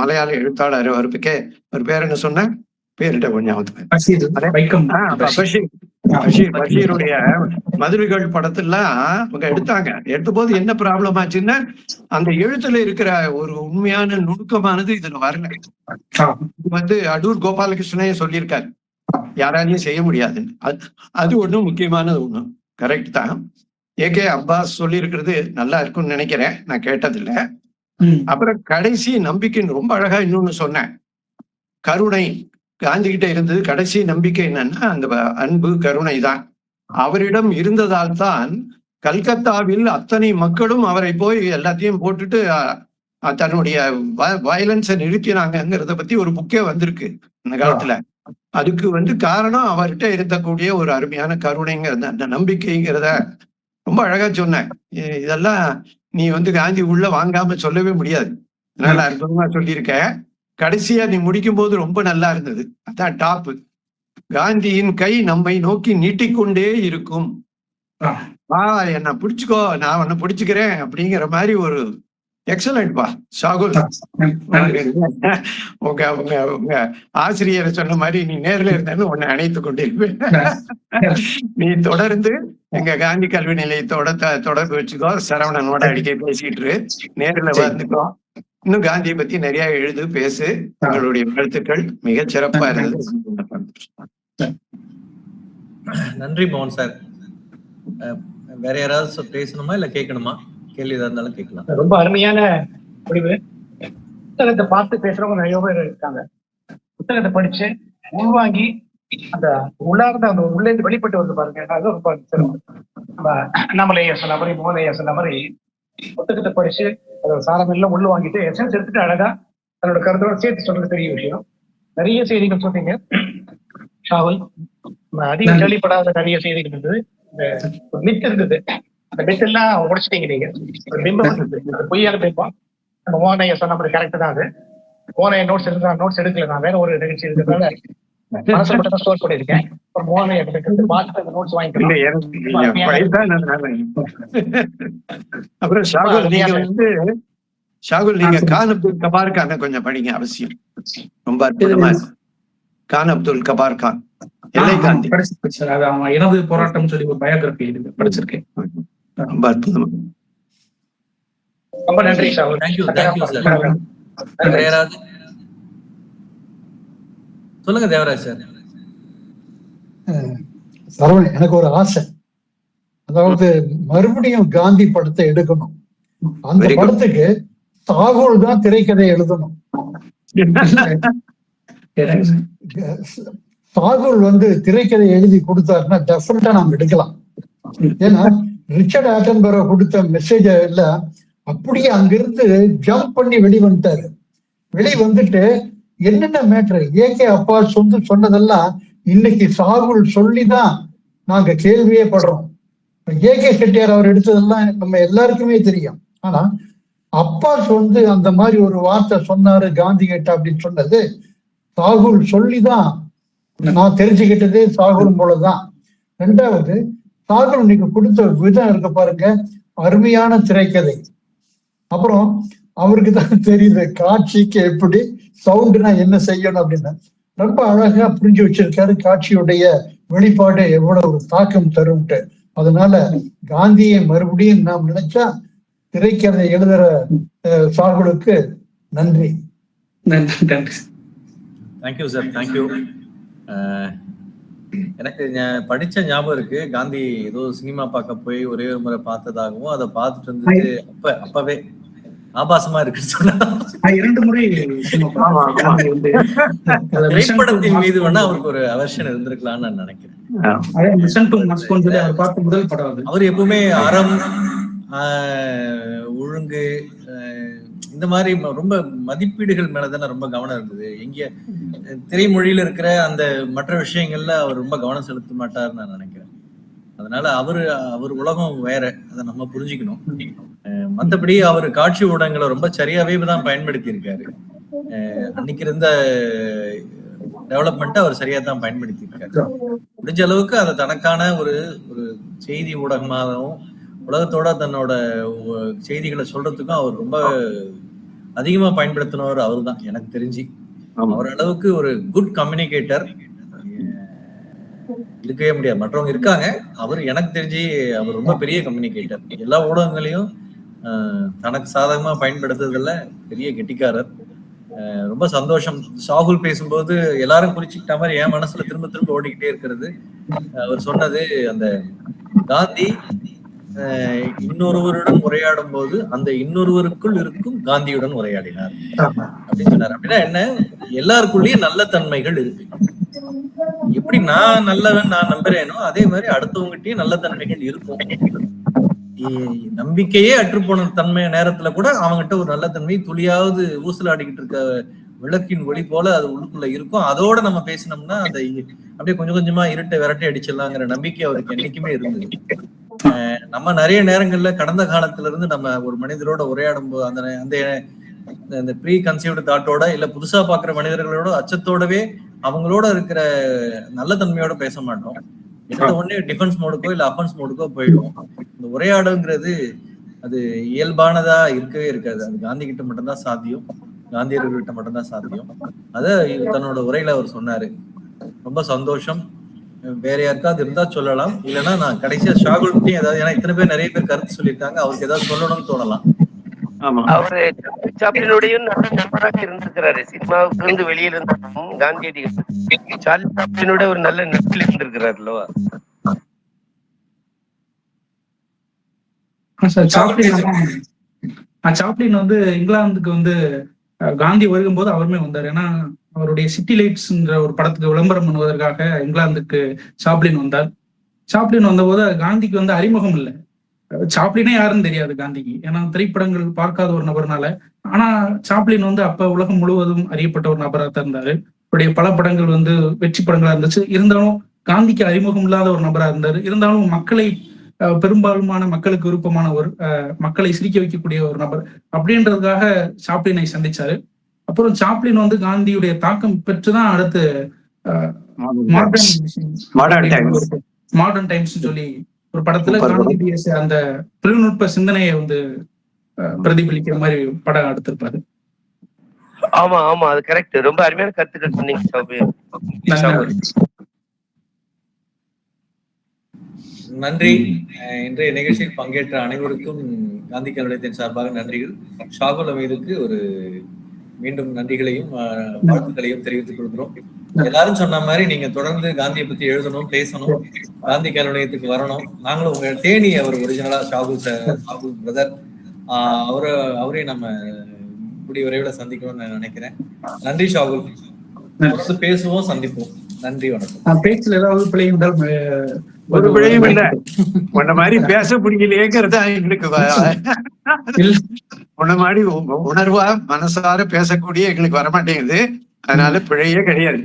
மலையாள எழுத்தாளர், அவருக்கு ஒரு பேர் என்ன சொன்ன பேருட்ட கொஞ்சம் பஷீருடைய மதுரைகள் படத்தெல்லாம் அவங்க எடுத்த போது என்ன ப்ராப்ளம் ஆச்சுன்னா, அந்த எழுத்துல இருக்கிற ஒரு உண்மையான நுணுக்கமானது இதுல வரல. அடூர் கோபாலகிருஷ்ணனே சொல்லியிருக்காரு, யாராலையும் செய்ய முடியாதுன்னு. அது ஒண்ணும் முக்கியமானது ஒண்ணும். கரெக்ட் தான். ஏகே அப்பாஸ் சொல்லி இருக்கிறது நல்லா இருக்கும்னு நினைக்கிறேன். நான் கேட்டதில்லை. அப்புறம் கடைசி நம்பிக்கைன்னு ரொம்ப அழகா இன்னொன்னு சொன்னேன். கருணை காந்தி கிட்ட இருந்தது. கடைசி நம்பிக்கை என்னன்னா அந்த அன்பு, கருணை தான். அவரிடம் இருந்ததால் தான் கல்கத்தாவில் அத்தனை மக்களும் அவரை போய் எல்லாத்தையும் போட்டுட்டு தன்னுடைய வயலன்ஸை நிறுத்தினாங்கிறத பத்தி ஒரு புக்கே வந்திருக்கு இந்த காலத்துல. அதுக்கு காரணம் அவர்கிட்ட இருக்கக்கூடிய ஒரு அருமையான கருணைங்கிறத, அந்த நம்பிக்கைங்கிறத ரொம்ப அழகா சொன்னேன். இதெல்லாம் நீ காந்தி உள்ள வாங்காம சொல்லவே முடியாது. நல்லா அற்புதமா சொல்லியிருக்க. கடைசியா நீ முடிக்கும் போது ரொம்ப நல்லா இருந்தது. அதான் டாப்பு. காந்தியின் கை நம்மை நோக்கி நீட்டிக்கொண்டே இருக்கும். என்ன பிடிச்சுக்கோ, நான் உன்னை பிடிச்சுக்கிறேன் அப்படிங்கிற மாதிரி ஒரு எக்ஸலன்ட்பா ஷாகுல். உங்க ஆசிரியரை சொன்ன மாதிரி நீ நேரில் இருந்தேன்னு உன்னை அணைத்து கொண்டிருப்பேன். நீ தொடர்ந்து எங்க காந்தி கல்வி நிலையத்தோட தொடர்பு வச்சுக்கோ. சரவணனோட அடிக்கடி பேசிட்டு நேரில் வந்துக்கோ. இன்னும் காந்தியை பத்தி நிறைய எழுது, பேசு. உங்களுடைய வாழ்த்துக்கள் மிக சிறப்பா இருந்தது. நன்றி மோகன் சார். வேற யாராவது பேசணுமா இல்ல கேட்கணுமா? கேள்வி ஏதா இருந்தாலும் கேட்கலாம். ரொம்ப அருமையான முடிவு. புத்தகத்தை பார்த்து பேசுறவங்க நிறைய பேர் இருக்காங்க. புத்தகத்தை படிச்சு உள்வாங்கி அந்த உள்ளார்ந்த அந்த உள்ளேந்து வெளிப்பட்டு வந்து பாருங்க, அது ரொம்ப சிறப்பு. நம்மளைய சொன்ன மாதிரி, மோகனையா சொன்ன மாதிரி புத்தகத்தை படிச்சு அதோட சாரம் எல்லாம் உள்ள வாங்கிட்டு எசன்ஸ் எடுத்துட்டு அழகா அதோட கருத்தோட சேர்த்து சொல்றது பெரிய விஷயம். நிறைய செய்திகள் சொன்னீங்க ஷாகுல். அதிகம் கேள்விப்படாத நிறைய செய்திகள் இருந்தது. இந்த மித் இருந்தது, அந்த மித் எல்லாம் உடைச்சிட்டீங்க நீங்க. பிம்பம் இருந்தது, பொய்யான பிம்பம். நம்ம மோகனையா சொன்ன மாதிரி கரெக்ட் தான். அது மோகனையா நோட்ஸ் எடுத்து நோட்ஸ் எடுக்கல, நான் வேற ஒரு நிகழ்ச்சி இருக்கிறதால மனசுல மட்டும் தான் ஸ்டோர் பண்ணிருக்கேன். மோகனையா பார்த்து அந்த நோட்ஸ் வாங்கிக்கலாம். அப்புறம் ஷாகுல் நீங்க கான் அப்துல் கபார் கான கொஞ்சம் படிங்க அவசியம். ரொம்ப அற்புதமா இருக்கு. கான் அப்துல் கபார் கான் எல்லை காந்தி எனது போராட்டம் சொல்லி ஒரு பயோகிராபி படிச்சிருக்கேன். ரொம்ப அற்புதமா. ரொம்ப நன்றி ஷாகுல். Thank you sir. சொல்லுங்க தேவராஜ் சார். சரவணன், எனக்கு ஒரு ஆசை. அதாவது மறுபடியும் காந்தி படத்தை எடுக்கணும். அந்த படத்துக்கு தாகூர் தான் திரைக்கதை எழுதணும். தாகூர் திரைக்கதை எழுதி கொடுத்தாருன்னா டெஃபினட்டா நாம் எடுக்கலாம். ஏன்னா ரிச்சர்ட் ஆட்டன்பரோ கொடுத்த மெசேஜ் எல்லாம் அப்படியே அங்கிருந்து ஜம்ப் பண்ணி வெளிவந்துட்டாரு. வெளிவந்துட்டு என்னென்ன மேட்ரு ஏகே அப்பா சொன்னதெல்லாம் இன்னைக்கு சாகுல் சொல்லிதான் நாங்க கேள்வியே படுறோம். ஏகே செட்டியார் அவர் எடுத்ததெல்லாம் நம்ம எல்லாருக்குமே தெரியும். ஆனா அப்பாஸ் வந்து அந்த மாதிரி ஒரு வார்த்தை சொன்னாரு காந்தி கிட்ட அப்படின்னு சொன்னது சாகுல் சொல்லிதான் நான் தெரிஞ்சுக்கிட்டதே சாகுல் போலதான். ரெண்டாவது, சாகுல் நீங்க கொடுத்த விதம் இருக்க பாருங்க, அருமையான திரைக்கதை. அப்புறம் அவருக்கு தான் தெரியுது காட்சிக்கு எப்படி சவுண்டுனா என்ன செய்யணும் அப்படின்னு. ரொம்ப அழகா புரிஞ்சு வச்சிருக்காரு காட்சியுடைய வெளிப்பாடு எவ்வளவு ஒரு தாக்கம் தரும்ட்டு. அதனால காந்தியை மறுபடியும் நாம் நினைச்சா திரைக்கதை எழுதுற சாகுலுக்கு நன்றி. Thank you sir, thank you. எனக்கு படிச்ச ஞாபகம் இருக்கு, காந்தி ஏதோ சினிமா பார்க்க போய் ஒரே ஒரு முறை பார்த்ததாகவும் அதை பார்த்துட்டு இருந்துட்டு அப்பவே ஆபாசமா இருக்குன்னு சொன்னா 2 முறை திரைப்படத்தின் மீது வேணா அவருக்கு ஒரு அவர்ஷன் இருந்திருக்கலாம்னு நான் நினைக்கிறேன். அவர் எப்பவுமே அறம், ஒழுங்கு, இந்த மாதிரி ரொம்ப மதிப்பீடுகள் மேலதானே ரொம்ப கவனம் இருந்தது. எங்க திரைமொழியில இருக்கிற அந்த மற்ற விஷயங்கள்ல அவர் ரொம்ப கவனம் செலுத்த மாட்டார்னு நான் நினைக்கிறேன். அதனால அவர் உலகம் வேற, அதை நம்ம புரிஞ்சுக்கணும். மற்றபடி அவர் காட்சி ஊடகங்களை ரொம்ப சரியாவே தான் பயன்படுத்தி இருக்காரு. அன்னைக்கு இருந்த டெவலப்மெண்ட் அவர் சரியா தான் பயன்படுத்தி இருக்காரு. முடிஞ்ச அளவுக்கு அதை தனக்கான ஒரு செய்தி ஊடகமாகவும் உலகத்தோட தன்னோட செய்திகளை சொல்றதுக்கும் அவர் ரொம்ப அதிகமா பயன்படுத்தினவர் அவர் தான் எனக்கு தெரிஞ்சு. அவர் அளவுக்கு ஒரு குட் கம்யூனிகேட்டர் இருக்கவே முடியாது. மற்றவங்க இருக்காங்க, அவர் எனக்கு தெரிஞ்சு அவர் ரொம்ப பெரிய கம்யூனிகேட்டர். எல்லா ஊடகங்களையும் தனக்கு சாதகமா பயன்படுத்துறதுல பெரிய கெட்டிக்காரர். ரொம்ப சந்தோஷம். சாகுல் பேசும்போது எல்லாரும் குறிச்சுக்கிட்ட மாதிரி என் மனசுல திரும்ப திரும்ப ஓடிக்கிட்டே இருக்கிறது அவர் சொன்னது, அந்த காந்தி இன்னொருவருடன் உரையாடும் போது அந்த இன்னொருவருக்குள் இருக்கும் காந்தியுடன் உரையாடினார் அப்படின்னு சொன்னார். அப்படின்னா என்ன, எல்லாருக்குள்ளேயும் நல்ல தன்மைகள் இருக்கு. எப்படி நான் நல்லவன் நான் நம்புறேனோ அதே மாதிரி அடுத்தவங்ககிட்டயும் நல்ல தன்மைகள் இருக்கும். நம்பிக்கையே அற்றுப்போன தன்மை நேரத்துல கூட அவங்ககிட்ட ஒரு நல்ல தன்மை துளியாவது ஊசலாடிக்கிட்டு இருக்க விளக்கின் ஒளி போல அது உள்ளுக்குள்ள இருக்கும். அதோட நம்ம பேசினோம்னா அந்த அப்படியே கொஞ்சம் கொஞ்சமா இருட்டை விரட்டை அடிச்சிடலாங்கிற நம்பிக்கை அவருக்கு என்னைக்குமே இருந்தது. நம்ம நிறைய நேரங்கள்ல கடந்த காலத்துல இருந்து நம்ம ஒரு மனிதரோட உரையாடும் போது அந்த ப்ரீ கன்சீவ்டு தாட்டோட இல்ல புதுசா பாக்குற மனிதர்களோட அச்சத்தோடவே அவங்களோட இருக்கிற நல்ல தன்மையோட பேச மாட்டோம். எடுத்த உடனே டிஃபென்ஸ் மோடுக்கோ இல்ல அஃபென்ஸ் மோடுக்கோ போயிடுவோம். இந்த உரையாடல்ங்கிறது அது இயல்பானதா இருக்கவே இருக்காது. அது காந்தி கிட்ட மட்டும்தான் சாத்தியம், காந்தியர்கள்கிட்ட மட்டும்தான் சாத்தியம். அத தன்னோட உரையில அவர் சொன்னாரு. ரொம்ப சந்தோஷம். வேற யாருக்காவது இருந்தா சொல்லலாம், இல்லைன்னா நான் கடைசியா ஷாகுல்கிட்டையும் ஏதாவது, ஏன்னா இத்தனை பேர் நிறைய பேர் கருத்து சொல்லியிருக்காங்க, அவருக்கு ஏதாவது சொல்லணும்னு தோணலாம். அவரு சாப்ளினுடையும் நல்ல நண்பராக இருந்திருக்கிறாரு. சினிமாவுக்கு இருந்து வெளியில இருந்தாலும் காந்தியடிகள் சார்லி சாப்ளினோட ஒரு நல்ல நட்பில் இருந்திருக்கிறாரு அல்லவா? சாப்ளின் வந்து இங்கிலாந்துக்கு வந்து காந்தி வருகும்போது அவருமே வந்தார். ஏன்னா அவருடைய சிட்டி லைட்ஸ்ன்ற ஒரு படத்துக்கு விளம்பரம் பண்ணுவதற்காக இங்கிலாந்துக்கு சாப்ளின் வந்தார். சாப்ளின் வந்தபோது காந்திக்கு வந்து அறிமுகம் இல்லை. சாப்ளினே யாருன்னு தெரியாது காந்திக்கு, ஏன்னா திரைப்படங்கள் பார்க்காத ஒரு நபர்னால. ஆனா சாப்ளின் வந்து அப்ப உலகம் முழுவதும் அறியப்பட்ட ஒரு நபராக தான் இருந்தாரு. அவருடைய பல படங்கள் வந்து வெற்றி படங்களா இருந்துச்சு. இருந்தாலும் காந்திக்கு அறிமுகம் இல்லாத ஒரு நபரா இருந்தாரு. இருந்தாலும் மக்களை பெரும்பாலுமான மக்களுக்கு விருப்பமான ஒரு மக்களை சிரிக்க வைக்கக்கூடிய ஒரு நபர் அப்படின்றதுக்காக சாப்ளினை சந்திச்சாரு. அப்புறம் சாப்ளின் வந்து காந்தியுடைய தாக்கம் பெற்றுதான் அடுத்து மாடர்ன் டைம்ஸ் சொல்லி ஒரு படத்துல காந்தியுடைய அந்த தொழில்நுட்ப சிந்தனையை வந்து பிரதிபலிக்கிற மாதிரி படம் எடுத்திருப்பாரு. ஆமா ஆமா, அது கரெக்ட். ரொம்ப அருமையான கருத்துக்கள் சொன்னீங்க. நன்றி. இன்றைய நிகழ்ச்சியில் பங்கேற்ற அனைவருக்கும் காந்தி கழகத்தின் சார்பாக நன்றிகள். ஷாகுல் அமீதுக்கு ஒரு மீண்டும் நன்றிகளையும் வாழ்த்துக்களையும் தெரிவித்துக் கொள்கிறோம். எல்லாரும் சொன்ன மாதிரி நீங்க தொடர்ந்து காந்தியை பத்தி எழுதணும், பேசணும், காந்தி கழகத்துக்கு வரணும். நாங்களும் உங்க தேனி அவர் ஒரிஜினலா ஷாகுல் பிரதர், அவரையும் நம்ம இப்படி விரைவில் சந்திக்கணும்னு நான் நினைக்கிறேன். நன்றி ஷாகுல். தொடர்ந்து பேசுவோம், சந்திப்போம். நன்றி, வணக்கம். பேச்சுல ஏதாவது பிழை இருந்தால் ஒரு பிழையும் இல்ல. உன்ன மாதிரி பேச பிடிக்கலையேங்கிறத எங்களுக்கு உன்ன மாதிரி உணர்வா மனசார பேசக்கூடிய எங்களுக்கு வரமாட்டேங்குது. அதனால பிழையே கிடையாது.